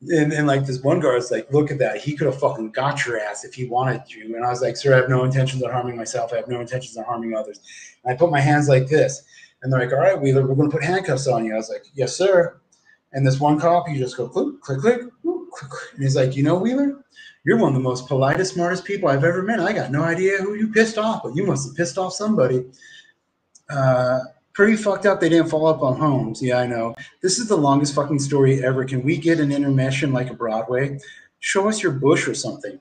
And like this one guard's like, look at that. He could have fucking got your ass if he wanted to. And I was like, sir, I have no intentions on harming myself. I have no intentions on harming others. And I put my hands like this. And they're like, all right, Wheeler, we're going to put handcuffs on you. I was like, yes, sir. And this one cop, he just go click, click, click, click, click. And he's like, you know, Wheeler, you're one of the most politest, smartest people I've ever met. I got no idea who you pissed off, but you must have pissed off somebody. Pretty fucked up they didn't follow up on Holmes. Yeah, I know. This is the longest fucking story ever. Can we get an intermission like a Broadway? Show us your bush or something.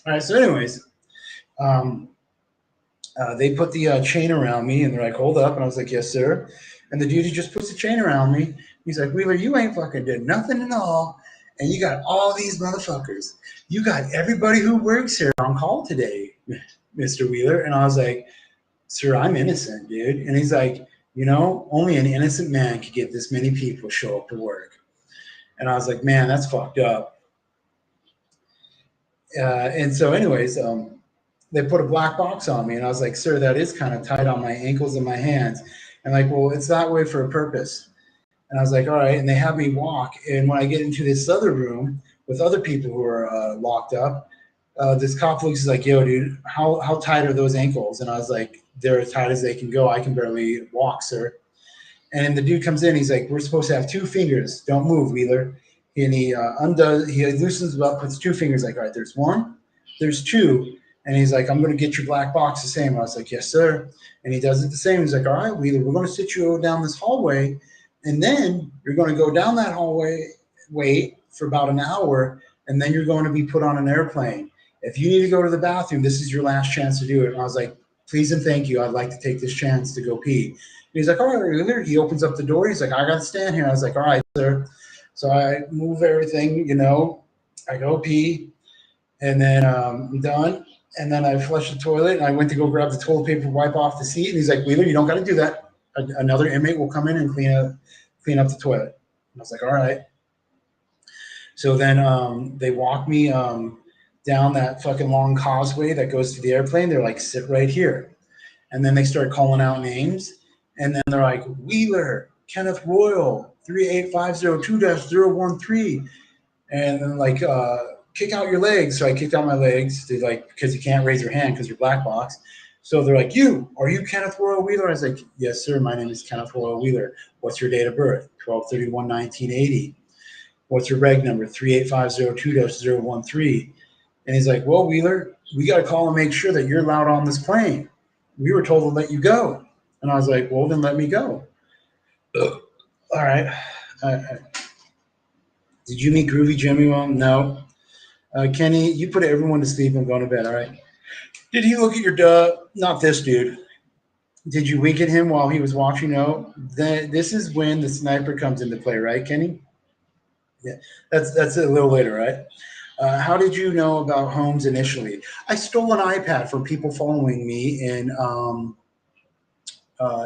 All right, so anyways, they put the chain around me, and they're like, hold up. And I was like, yes, sir. And the dude, he just puts the chain around me. He's like, Wheeler, you ain't fucking did nothing at all. And you got all these motherfuckers. You got everybody who works here on call today, Mr. Wheeler. And I was like, sir, I'm innocent, dude. And he's like, you know, only an innocent man could get this many people show up to work. And I was like, man, that's fucked up. And so anyways, they put a black box on me. And I was like, sir, that is kind of tight on my ankles and my hands. And like, well, it's that way for a purpose. And I was like, all right. And they have me walk. And when I get into this other room with other people who are locked up, this cop looks like, yo, dude, how tight are those ankles? And I was like, they're as tight as they can go. I can barely walk, sir. And the dude comes in. He's like, "We're supposed to have 2 fingers. Don't move, Wheeler." And he undoes. He loosens it up, puts 2 fingers. Like, all right, there's 1, there's 2, and he's like, "I'm going to get your black box the same." I was like, "Yes, sir." And he does it the same. He's like, "All right, Wheeler, we're going to sit you down this hallway, and then you're going to go down that hallway, wait for about an hour, and then you're going to be put on an airplane. If you need to go to the bathroom, this is your last chance to do it." And I was like, "Please and thank you. I'd like to take this chance to go pee." And he's like, "All right, Wheeler." He opens up the door. He's like, "I got to stand here." I was like, "All right, sir." So I move everything, I go pee, and then I'm done. And then I flush the toilet, and I went to go grab the toilet paper, wipe off the seat. And he's like, "Wheeler, you don't got to do that. Another inmate will come in and clean up the toilet." And I was like, "All right." So then they walk me down that fucking long causeway that goes to the airplane. They're like, "Sit right here." And then they start calling out names. And then they're like, "Wheeler, Kenneth Royal, 38502-013." And then like, "Kick out your legs." So I kicked out my legs because you can't raise your hand because you're black box. So they're like, "Are you Kenneth Royal Wheeler?" I was like, "Yes, sir. My name is Kenneth Royal Wheeler. What's your date of birth?" 12/31/1980. "What's your reg number?" 38502-013. And he's like, "Well, Wheeler, we got to call and make sure that you're allowed on this plane. We were told to let you go." And I was like, "Well, then let me go." Ugh. All right. Did you meet Groovy Jimmy? Well, no. Kenny, you put everyone to sleep and go to bed. All right. Did he look at your Not this dude. Did you wink at him while he was watching? No. This is when the sniper comes into play, right, Kenny? Yeah. That's a little later, right? How did you know about Holmes initially? I stole an iPad from people following me in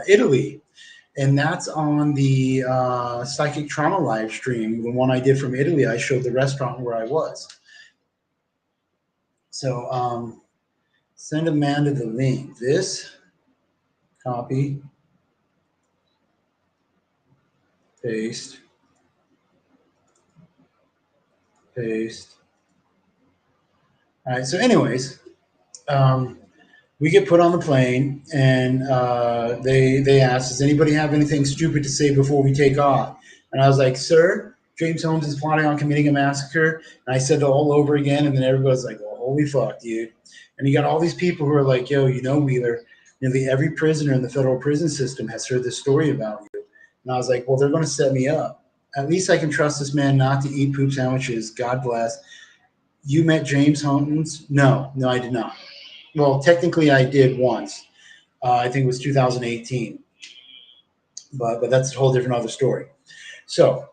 Italy. And that's on the Psychic Trauma live stream. The one I did from Italy, I showed the restaurant where I was. So send Amanda the link. This, copy, paste, paste. All right, so anyways, we get put on the plane, and they asked, "Does anybody have anything stupid to say before we take off?" And I was like, "Sir, James Holmes is plotting on committing a massacre." And I said it all over again, and then everybody's like, "Well, holy fuck, dude." And you got all these people who are like, "Yo, Wheeler, nearly every prisoner in the federal prison system has heard this story about you." And I was like, "Well, they're going to set me up. At least I can trust this man not to eat poop sandwiches. God bless." "You met James Holmes?" No, I did not. Well, technically, I did once. I think it was 2018, but that's a whole different other story. So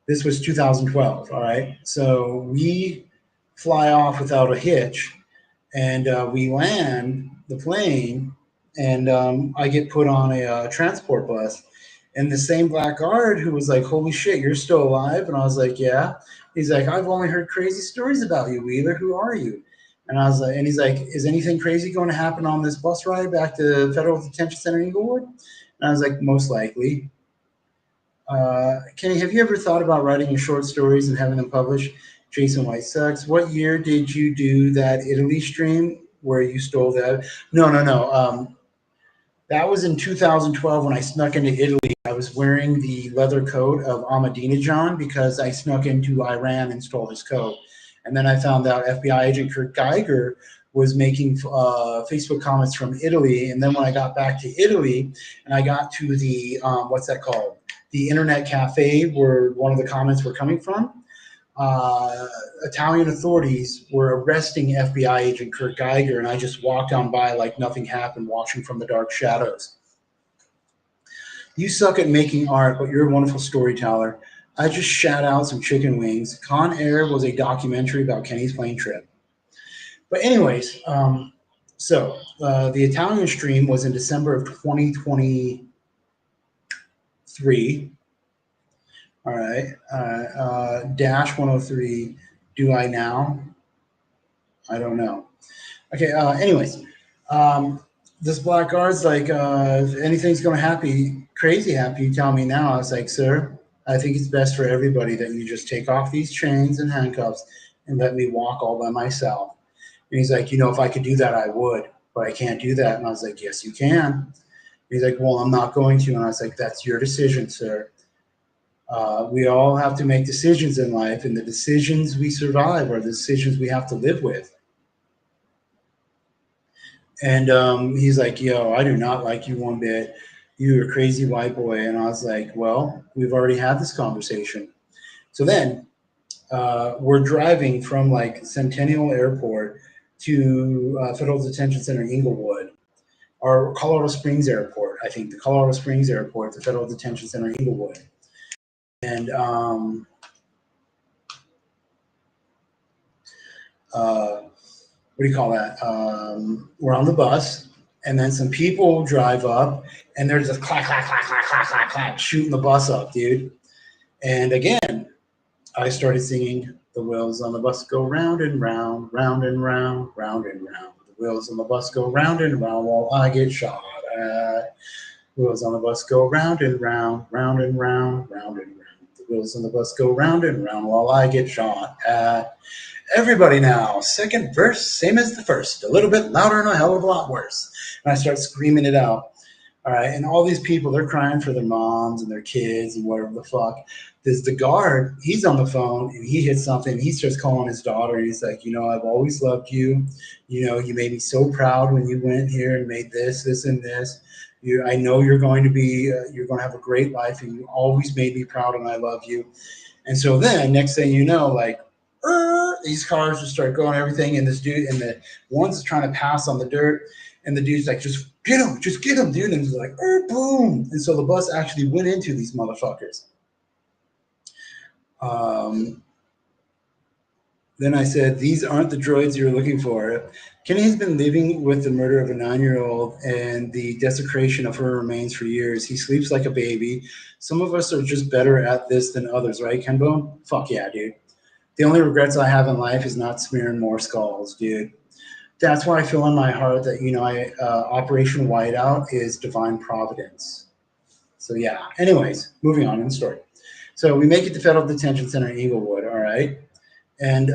this was 2012. All right, so we fly off without a hitch, and we land the plane, and I get put on a transport bus. And the same black guard who was like, "Holy shit, you're still alive?" And I was like, "Yeah." He's like, "I've only heard crazy stories about you, Wheeler. Who are you?" And I was like, and he's like, "Is anything crazy going to happen on this bus ride back to Federal Detention Center Inglewood?" And I was like, "Most likely." Kenny, have you ever thought about writing your short stories and having them published? Jason White sucks. What year did you do that Italy stream where you stole that? No. That was in 2012 when I snuck into Italy. I was wearing the leather coat of Ahmadinejad because I snuck into Iran and stole his coat. And then I found out FBI agent Kurt Geiger was making Facebook comments from Italy. And then when I got back to Italy and I got to the, what's that called? The internet cafe where one of the comments were coming from, Italian authorities were arresting FBI agent Kurt Geiger, and I just walked on by like nothing happened, watching from the dark shadows. You suck at making art, but you're a wonderful storyteller. I just shat out some chicken wings. Con Air was a documentary about Kenny's plane trip. But anyways, so the Italian stream was in December of 2023. All right. Dash 103. Do I now? I don't know. Okay. Anyways, this black guard's like, if anything's going to happen, crazy happen, you tell me now. I was like, "Sir, I think it's best for everybody that you just take off these chains and handcuffs and let me walk all by myself." And he's like, "If I could do that, I would, but I can't do that." And I was like, "Yes, you can." He's like, well, I'm not going to. And I was like, that's your decision, sir. We all have to make decisions in life, and the decisions we survive are the decisions we have to live with. And he's like, yo, I do not like you one bit. You're a crazy white boy. And I was like, well, we've already had this conversation. So then we're driving from like Centennial Airport to Federal Detention Center Inglewood, or Colorado Springs Airport, I think, the Colorado Springs Airport, the Federal Detention Center Inglewood. And what do you call that? We're on the bus, and then some people drive up, and they're just clack, clack, clack, clack, clack, clack, clack, shooting the bus up, dude. And again, I started singing, the wheels on the bus go round and round, round and round, round and round. The wheels on the bus go round and round while I get shot at. The wheels on the bus go round and round, round and round, round and round. The wheels on the bus go round and round while I get shot at. Everybody now, second verse, same as the first, a little bit louder and a hell of a lot worse. And I start screaming it out. All right, and all these people, they're crying for their moms and their kids and whatever the fuck. There's the guard, he's on the phone and he hits something. He starts calling his daughter. And he's like, you know, I've always loved you. You know, you made me so proud when you went here and made this, this, and this. I know you're going to be, you're going to have a great life, and you always made me proud, and I love you. And so then, next thing you know, like, these cars just start going, everything, and this dude, and the one's trying to pass on the dirt, and the dude's like, just get him, dude. And he's like, boom. And so the bus actually went into these motherfuckers. Then I said, these aren't the droids you're looking for. Kenny has been living with the murder of a 9-year-old and the desecration of her remains for years. He sleeps like a baby. Some of us are just better at this than others, right, Kenbone? Fuck yeah, dude. The only regrets I have in life is not smearing more skulls, dude. That's why I feel in my heart that, you know, Operation Whiteout is divine providence. So yeah. Anyways, moving on in the story. So we make it to Federal Detention Center in Inglewood, all right? And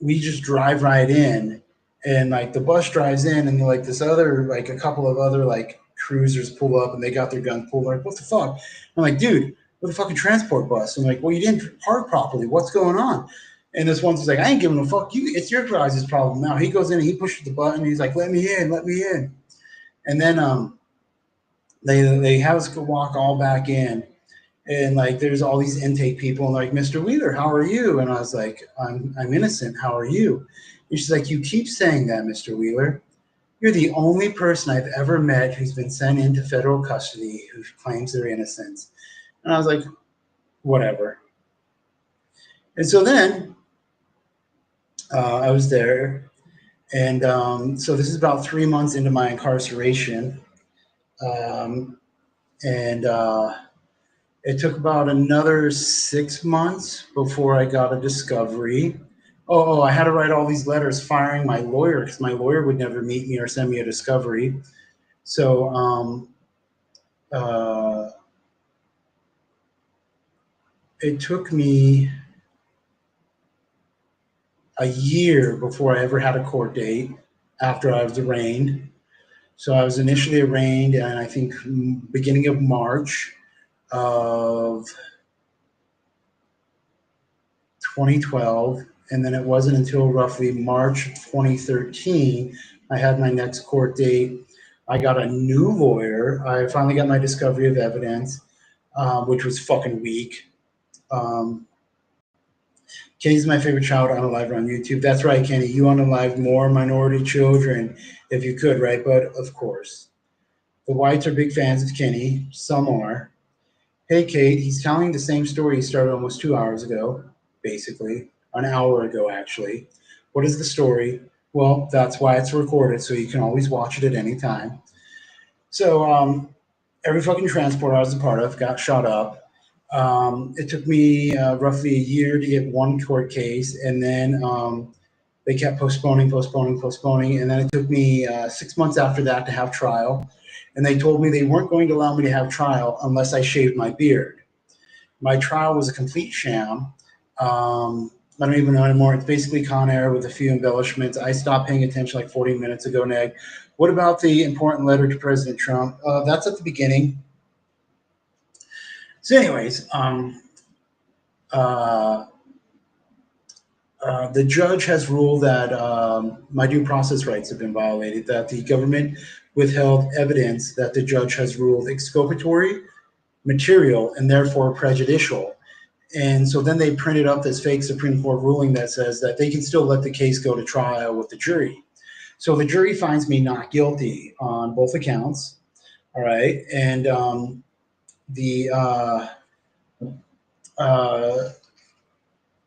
we just drive right in, and like the bus drives in, and like this other, like a couple of other like cruisers pull up, and they got their guns pulled. Like, what the fuck? I'm like, dude, we're the fucking transport bus. I'm like, well, you didn't park properly. What's going on? And this one's like, I ain't giving a fuck. It's your guys' problem now. He goes in and he pushes the button. And he's like, let me in, let me in. And then they have us go walk all back in. And like, there's all these intake people, and like, Mr. Wheeler, how are you? And I was like, I'm innocent. How are you? And she's like, you keep saying that, Mr. Wheeler. You're the only person I've ever met who's been sent into federal custody who claims their innocence. And I was like, whatever. And so then I was there, and so this is about 3 months into my incarceration, and it took about another 6 months before I got a discovery. Oh, I had to write all these letters firing my lawyer, because my lawyer would never meet me or send me a discovery. So it took me a year before I ever had a court date after I was arraigned. So I was initially arraigned, and I think beginning of March of 2012, and then it wasn't until roughly March 2013 I had my next court date. I got a new lawyer. I finally got my discovery of evidence, which was fucking weak. Kenny's my favorite child on Alive on YouTube. That's right, Kenny. You on Alive more minority children if you could, right, bud? Of course. The whites are big fans of Kenny. Some are. Hey, Kate, he's telling the same story he started almost 2 hours ago, basically. An hour ago, actually. What is the story? Well, that's why it's recorded, so you can always watch it at any time. So every fucking transport I was a part of got shot up. It took me roughly a year to get one court case, and then they kept postponing. And then it took me 6 months after that to have trial. And they told me they weren't going to allow me to have trial unless I shaved my beard. My trial was a complete sham. I don't even know anymore. It's basically Con Air with a few embellishments. I stopped paying attention like 40 minutes ago, Neg. What about the important letter to President Trump? That's at the beginning. So, anyways, the judge has ruled that my due process rights have been violated, that the government withheld evidence that the judge has ruled exculpatory, material, and therefore prejudicial. And so then they printed up this fake Supreme Court ruling that says that they can still let the case go to trial with the jury. So the jury finds me not guilty on both accounts. All right. And the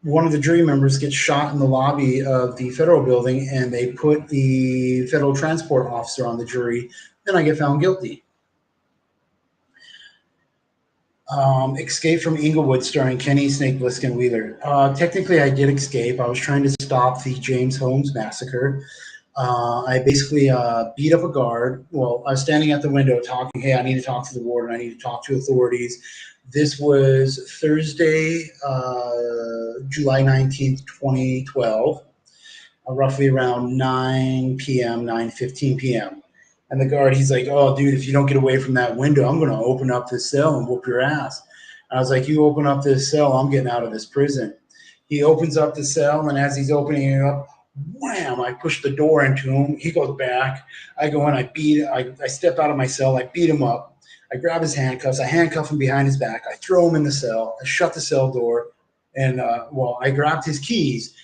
one of the jury members gets shot in the lobby of the federal building, and they put the federal transport officer on the jury. Then I get found guilty. Escape from Inglewood, starring Kenny Snake Plissken Wheeler. Technically, I did escape. I was trying to stop the James Holmes massacre. I basically beat up a guard. Well, I was standing at the window talking, hey, I need to talk to the warden. I need to talk to authorities. This was Thursday, July 19th, 2012, roughly around 9 p.m., 9:15 p.m. And the guard, he's like, oh, dude, if you don't get away from that window, I'm going to open up this cell and whoop your ass. I was like, you open up this cell, I'm getting out of this prison. He opens up the cell, and as he's opening it up, wham, I push the door into him. He goes back. I go in, I step out of my cell, I beat him up. I grab his handcuffs, I handcuff him behind his back, I throw him in the cell, I shut the cell door, and, I grabbed his keys.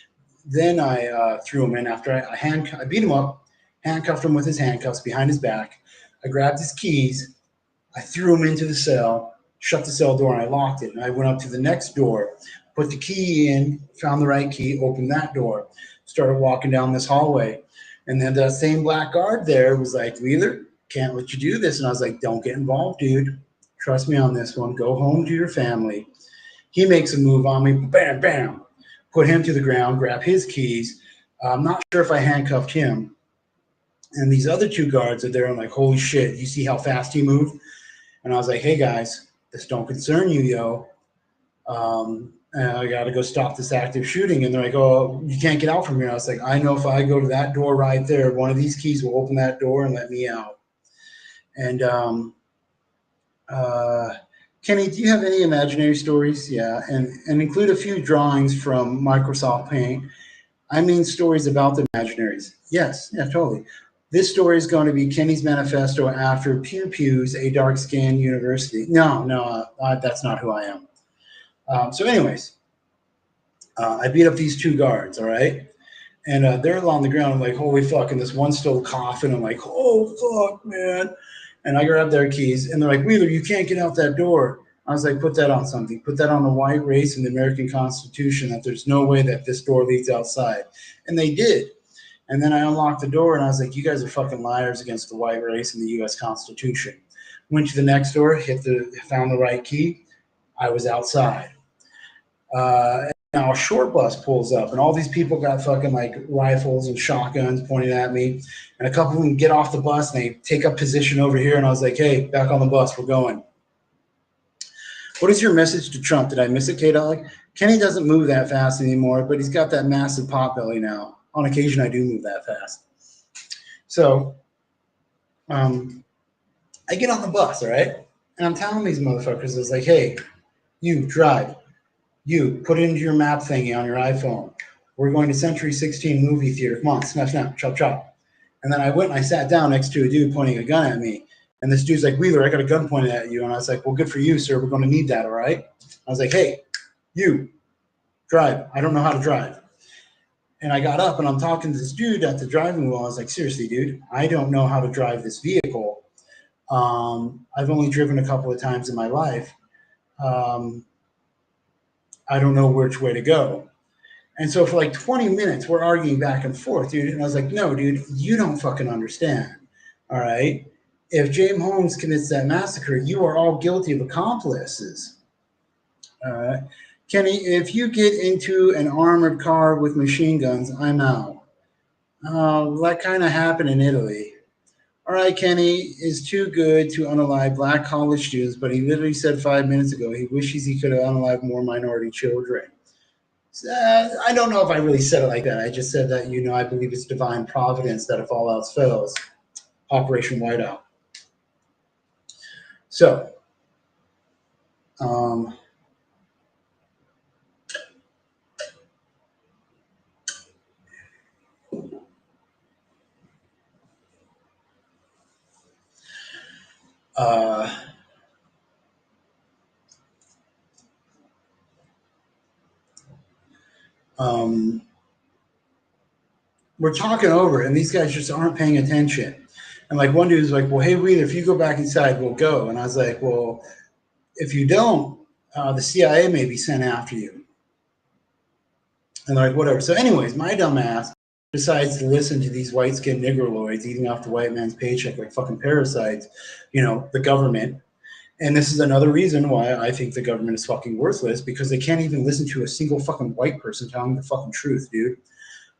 Then I threw him in after I beat him up, handcuffed him with his handcuffs behind his back. I grabbed his keys, I threw him into the cell, shut the cell door, and I locked it. And I went up to the next door, put the key in, found the right key, opened that door, started walking down this hallway. And then the same black guard there was like, Wheeler, can't let you do this. And I was like, don't get involved, dude. Trust me on this one. Go home to your family. He makes a move on me, bam, bam, put him to the ground, grab his keys. I'm not sure if I handcuffed him. And these other two guards are there. I'm like, holy shit, you see how fast he moved? And I was like, hey, guys, this don't concern you, yo. I got to go stop this active shooting. And they're like, oh, you can't get out from here. I was like, I know if I go to that door right there, one of these keys will open that door and let me out. And Kenny, do you have any imaginary stories? Yeah, and include a few drawings from Microsoft Paint. I mean stories about the imaginaries. Yes, yeah, totally. This story is going to be Kenny's manifesto after Pew Pew's A Dark Skin University. No, that's not who I am. So anyways, I beat up these two guards, all right? And they're along the ground. I'm like, holy fuck. And this one's still coughing. I'm like, oh, fuck, man. And I grab their keys. And they're like, Wheeler, you can't get out that door. I was like, put that on something. Put that on the white race and the American Constitution, that there's no way that this door leads outside. And they did. And then I unlocked the door, and I was like, you guys are fucking liars against the white race and the U.S. Constitution. Went to the next door, found the right key. I was outside. Now a short bus pulls up, and all these people got fucking like rifles and shotguns pointing at me. And a couple of them get off the bus, and they take up position over here. And I was like, hey, back on the bus, we're going. What is your message to Trump? Did I miss it, K-Dog? Kenny doesn't move that fast anymore, but he's got that massive pot belly now. On occasion, I do move that fast. So I get on the bus, all right? And I'm telling these motherfuckers, it's like, hey, you drive. You put it into your map thingy on your iPhone. We're going to Century 16 movie theater. Come on, snap, snap, chop, chop. And then I went and I sat down next to a dude pointing a gun at me. And this dude's like, Wheeler, I got a gun pointed at you. And I was like, well, good for you, sir. We're going to need that, all right? I was like, hey, you, drive. I don't know how to drive. And I got up and I'm talking to this dude at the driving wheel. I was like, seriously, dude, I don't know how to drive this vehicle. I've only driven a couple of times in my life. I don't know which way to go. And so for like 20 minutes, we're arguing back and forth, dude. And I was like, no, dude, you don't fucking understand. All right. If James Holmes commits that massacre, you are all guilty of accomplices. All right. Kenny, if you get into an armored car with machine guns, I'm out. That kind of happened in Italy. All right, Kenny is too good to unalive black college students, but he literally said 5 minutes ago he wishes he could have unalived more minority children. I don't know if I really said it like that. I just said that, I believe it's divine providence that if all else fails, Operation Whiteout. So, um, uh, we're talking over it, and these guys just aren't paying attention. And like one dude's like, well, hey, Wheeler, if you go back inside, we'll go. And I was like, well, if you don't, the CIA may be sent after you. And they're like, whatever. So, anyways, my dumb ass decides to listen to these white skinned negroloids eating off the white man's paycheck like fucking parasites, the government. And this is another reason why I think the government is fucking worthless, because they can't even listen to a single fucking white person telling the fucking truth, dude.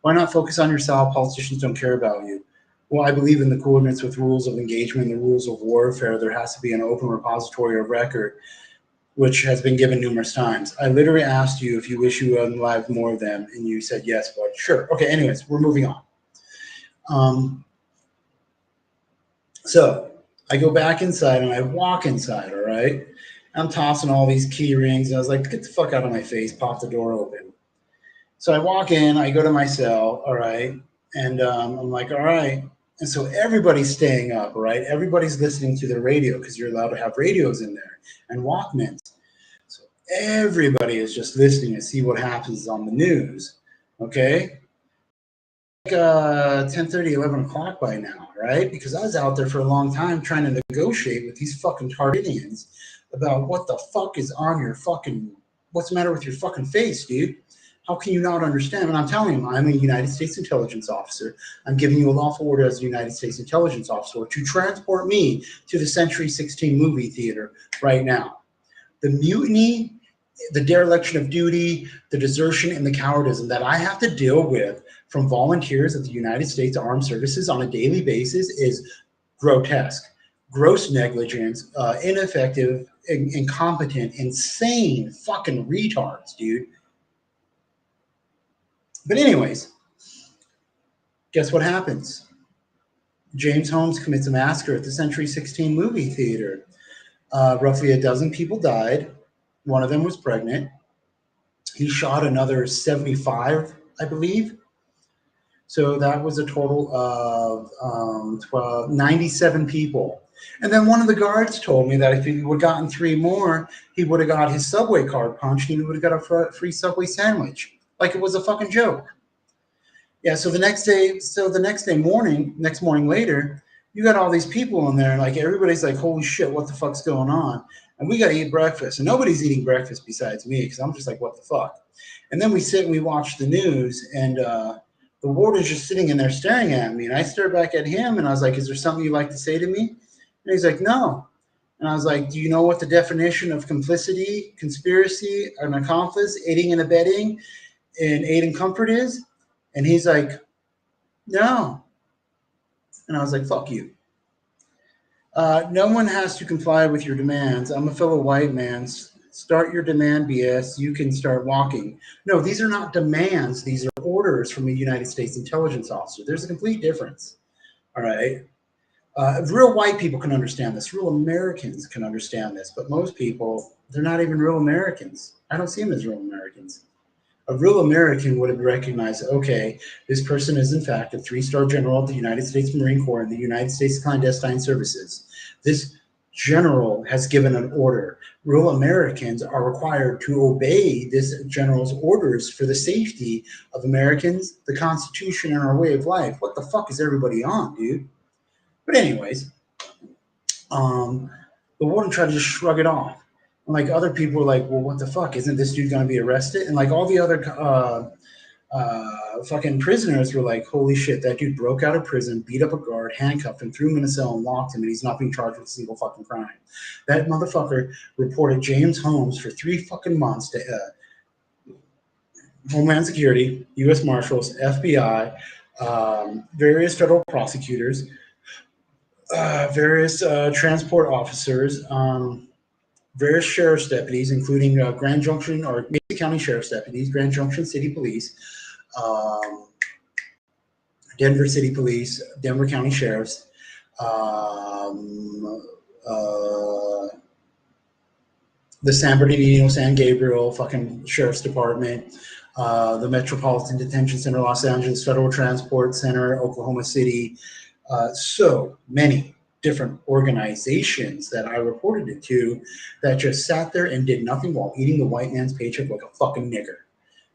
Why not focus on yourself? Politicians don't care about you. Well, I believe in the coordinates with rules of engagement, the rules of warfare. There has to be an open repository of record, which has been given numerous times. I literally asked you if you wish you unlived more of them, and you said yes, but sure. Okay, anyways, we're moving on. So I go back inside and I walk inside, all right? I'm tossing all these key rings, and I was like, get the fuck out of my face, pop the door open. So I walk in, I go to my cell, all right? And I'm like, all right. And so everybody's staying up, right? Everybody's listening to the radio, because you're allowed to have radios in there and Walkmans. So everybody is just listening to see what happens on the news, okay? Like 10:30, 11 o'clock by now, right? Because I was out there for a long time trying to negotiate with these fucking Tardidians about what the fuck is on your fucking, what's the matter with your fucking face, dude? How can you not understand? And I'm telling him, I'm a United States intelligence officer. I'm giving you a lawful order as a United States intelligence officer to transport me to the Century 16 movie theater right now. The mutiny, the dereliction of duty, the desertion, and the cowardice that I have to deal with from volunteers of the United States Armed Services on a daily basis is grotesque. Gross negligence, ineffective, incompetent, insane fucking retards, dude. But anyways, guess what happens? James Holmes commits a massacre at the Century 16 movie theater. Roughly a dozen people died. One of them was pregnant. He shot another 75, I believe. So that was a total of 97 people. And then one of the guards told me that if he would have gotten 3 more, he would have got his Subway card punched and he would have got a free Subway sandwich. Like it was a fucking joke. Yeah, so the next morning later, you got all these people in there, and like everybody's like, holy shit, what the fuck's going on? And we got to eat breakfast. And nobody's eating breakfast besides me, because I'm just like, what the fuck? And then we sit and we watch the news, and the warden's just sitting in there staring at me. And I stare back at him, and I was like, is there something you'd like to say to me? And he's like, no. And I was like, do you know what the definition of complicity, conspiracy, an accomplice, aiding and abetting, and aid and comfort is? And he's like, no. And I was like, fuck you. No one has to comply with your demands. I'm a fellow white man. Start your demand BS. You can start walking. No, these are not demands. These are orders from a United States intelligence officer. There's a complete difference. All right. Real white people can understand this. Real Americans can understand this. But most people, they're not even real Americans. I don't see them as real Americans. A real American would have recognized, okay, this person is in fact a 3-star general of the United States Marine Corps and the United States Clandestine Services. This general has given an order. Real Americans are required to obey this general's orders for the safety of Americans, the Constitution, and our way of life. What the fuck is everybody on, dude? But anyways, the warden tried to just shrug it off. And like other people were like, well, what the fuck? Isn't this dude going to be arrested? And like all the other fucking prisoners were like, holy shit, that dude broke out of prison, beat up a guard, handcuffed him, threw him in a cell, and locked him, and he's not being charged with a single fucking crime. That motherfucker reported James Holmes for 3 fucking months to Homeland Security, U.S. Marshals, FBI, various federal prosecutors, various transport officers, various sheriff's deputies, including Grand Junction, or County Sheriff's deputies, Grand Junction City Police, Denver City Police, Denver County Sheriffs, the San Bernardino, San Gabriel fucking Sheriff's Department, the Metropolitan Detention Center, Los Angeles Federal Transport Center, Oklahoma City. So many different organizations that I reported it to that just sat there and did nothing while eating the white man's paycheck like a fucking nigger.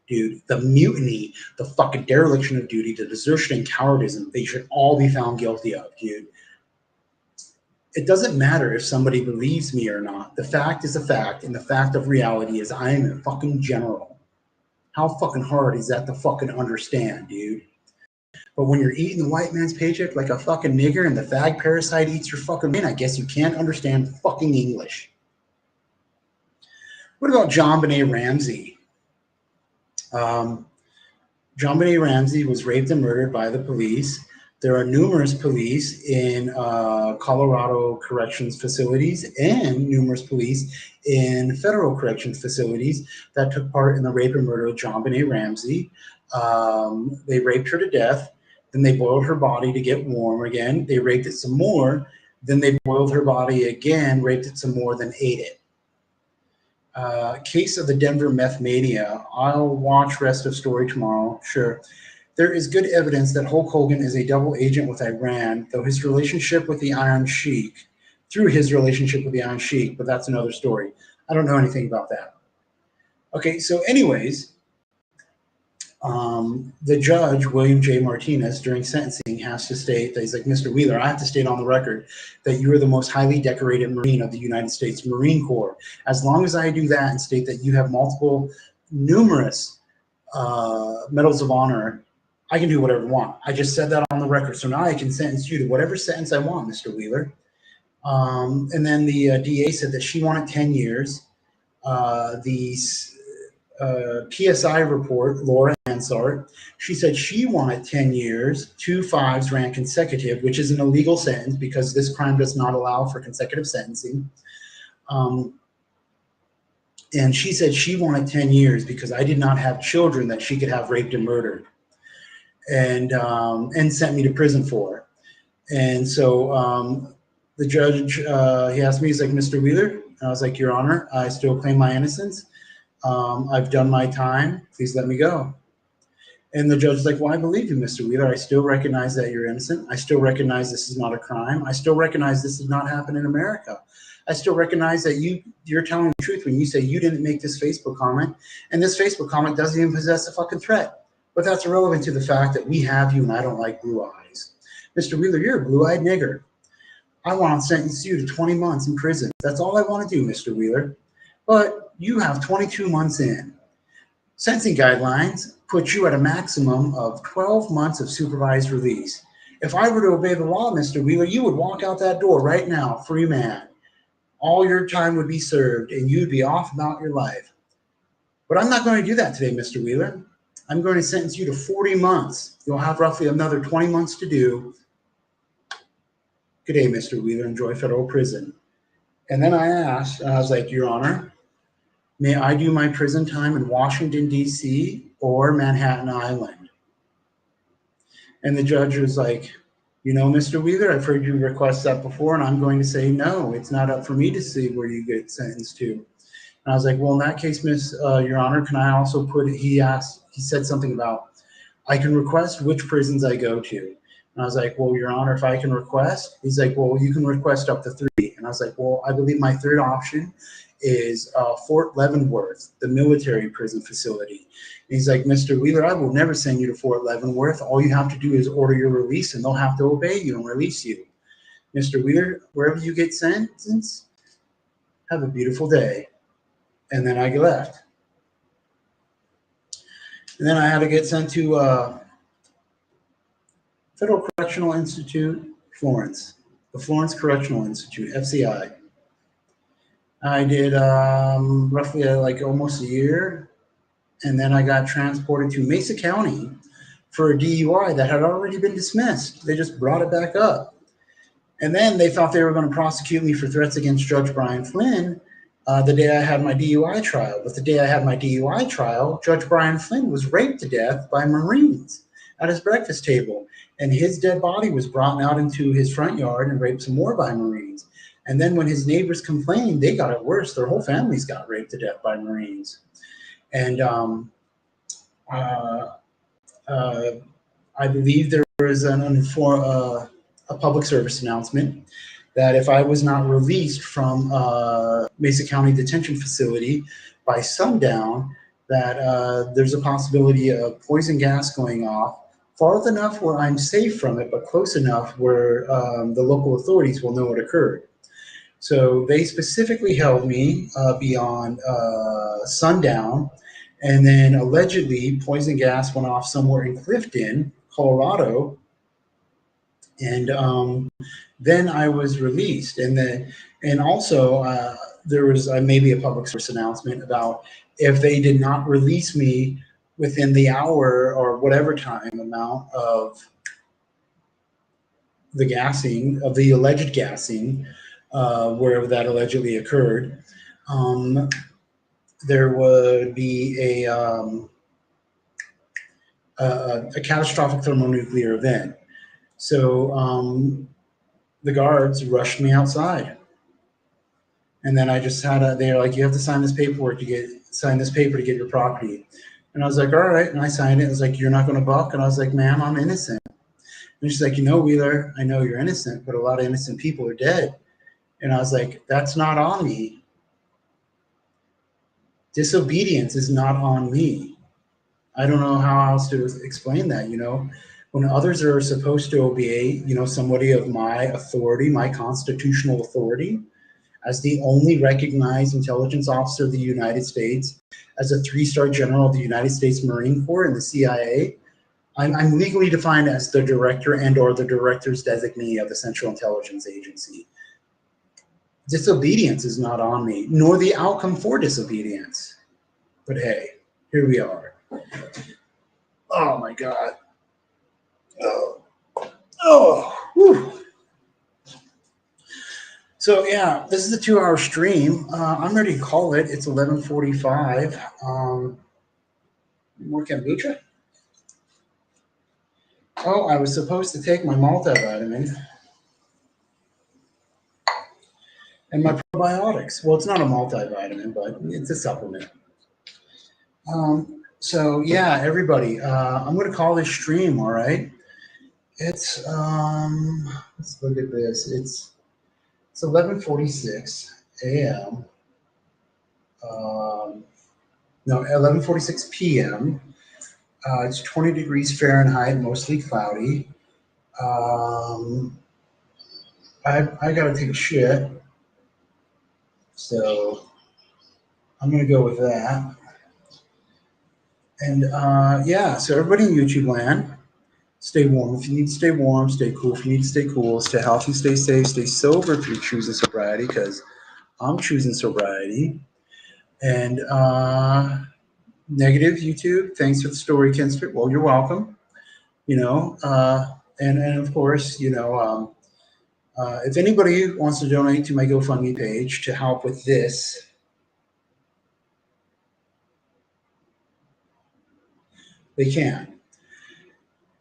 Dude, the mutiny, the fucking dereliction of duty, the desertion and cowardice, they should all be found guilty of, dude. It doesn't matter if somebody believes me or not. The fact is a fact, and the fact of reality is I am a fucking general. How fucking hard is that to fucking understand, dude? But when you're eating the white man's paycheck like a fucking nigger and the fag parasite eats your fucking brain, I guess you can't understand fucking English. What about JonBenet Ramsey? JonBenet Ramsey was raped and murdered by the police. There are numerous police in Colorado corrections facilities and numerous police in federal corrections facilities that took part in the rape and murder of JonBenet Ramsey. They raped her to death. Then they boiled her body to get warm again. They raped it some more. Then they boiled her body again, raped it some more, then ate it. Case of the Denver meth mania. I'll watch rest of story tomorrow. Sure. There is good evidence that Hulk Hogan is a double agent with Iran, through his relationship with the Iron Sheik, but that's another story. I don't know anything about that. Okay, so anyways, the judge, William J. Martinez, during sentencing has to state that he's like, Mr. Wheeler, I have to state on the record that you are the most highly decorated Marine of the United States Marine Corps. As long as I do that and state that you have numerous medals of honor, I can do whatever I want. I just said that on the record. So now I can sentence you to whatever sentence I want, Mr. Wheeler. And then the DA said that she wanted 10 years. The PSI report, Laura Hansard, she said she wanted 10 years, 2 5s ran consecutive, which is an illegal sentence because this crime does not allow for consecutive sentencing. And she said she wanted 10 years because I did not have children that she could have raped and murdered and sent me to prison for. And so the judge, he asked me, he's like, Mr. Wheeler? And I was like, Your Honor, I still claim my innocence. I've done my time. Please let me go. And the judge is like, well, I believe you, Mr. Wheeler. I still recognize that you're innocent. I still recognize this is not a crime. I still recognize this did not happen in America. I still recognize that you're telling the truth when you say you didn't make this Facebook comment, and this Facebook comment doesn't even possess a fucking threat. But that's irrelevant to the fact that we have you and I don't like blue eyes. Mr. Wheeler, you're a blue-eyed nigger. I want to sentence you to 20 months in prison. That's all I want to do, Mr. Wheeler. But you have 22 months in. Sentencing guidelines put you at a maximum of 12 months of supervised release. If I were to obey the law, Mr. Wheeler, you would walk out that door right now, free man. All your time would be served, and you'd be off about your life. But I'm not going to do that today, Mr. Wheeler. I'm going to sentence you to 40 months. You'll have roughly another 20 months to do. Good day, Mr. Wheeler. Enjoy federal prison. And then I asked, I was like, Your Honor, may I do my prison time in Washington, D.C. or Manhattan Island? And the judge was like, you know, Mr. Wheeler, I've heard you request that before, and I'm going to say no. It's not up for me to see where you get sentenced to. And I was like, well, in that case, Your Honor, can I also put it, he said something about, I can request which prisons I go to. And I was like, well, Your Honor, if I can request, he's like, well, you can request up to 3. And I was like, well, I believe my third option is Fort Leavenworth, the military prison facility. And he's like, Mr. Wheeler, I will never send you to Fort Leavenworth. All you have to do is order your release, and they'll have to obey you and release you. Mr. Wheeler, wherever you get sentenced, have a beautiful day. And then I left. And then I had to get sent to Federal Correctional Institute, Florence, the Florence Correctional Institute, FCI. I did roughly like almost a year, and then I got transported to Mesa County for a DUI that had already been dismissed. They just brought it back up. And then they thought they were going to prosecute me for threats against Judge Brian Flynn, the day I had my DUI trial. But the day I had my DUI trial, Judge Brian Flynn was raped to death by Marines at his breakfast table. And his dead body was brought out into his front yard and raped some more by Marines. And then when his neighbors complained, they got it worse. Their whole families got raped to death by Marines. And uh, uh, I believe there was a public service announcement that if I was not released from Mesa County Detention Facility by sundown, that there's a possibility of poison gas going off far enough where I'm safe from it, but close enough where the local authorities will know what occurred. So they specifically held me beyond sundown, and then allegedly poison gas went off somewhere in Clifton, Colorado, and then I was released. And also there was maybe a public service announcement about if they did not release me within the hour or whatever time amount of the gassing, of the alleged gassing, wherever that allegedly occurred, there would be a catastrophic thermonuclear event. So the guards rushed me outside. And then I just they're like, you have to sign this paper to get your property. And I was like, all right. And I signed it. It was like, you're not going to buck? And I was like, ma'am, I'm innocent. And she's like, Wheeler, I know you're innocent, but a lot of innocent people are dead. And I was like, that's not on me. Disobedience is not on me. I don't know how else to explain that, when others are supposed to obey, somebody of my authority, my constitutional authority, as the only recognized intelligence officer of the United States, as a 3-star general of the United States Marine Corps and the CIA, I'm legally defined as the director and or the director's designee of the Central Intelligence Agency. Disobedience is not on me, nor the outcome for disobedience. But hey, here we are. Oh my God. Whew. So yeah, this is a 2-hour stream. I'm ready to call it. It's 11:45. More kombucha? Oh, I was supposed to take my multivitamin and my probiotics. Well, it's not a multivitamin, but it's a supplement. So yeah, everybody, I'm going to call this stream. All right. It's let's look at this. It's 11:46 a.m. No, 11:46 p.m. It's 20 degrees Fahrenheit, mostly cloudy. I gotta take a shit, so I'm gonna go with that. And yeah, so everybody in YouTube land, stay warm if you need to stay warm, stay cool if you need to stay cool, stay healthy, stay safe, stay sober if you're choosing sobriety, because I'm choosing sobriety. And negative YouTube, thanks for the story, Kinster. Well, you're welcome. And of course, if anybody wants to donate to my GoFundMe page to help with this, they can.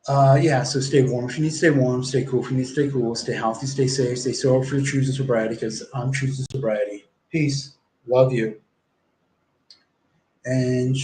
Yeah, so stay warm if you need to stay warm, stay cool if you need to stay cool, stay healthy, stay safe, stay sober if you're choosing sobriety, because I'm choosing sobriety. Peace. Love you. And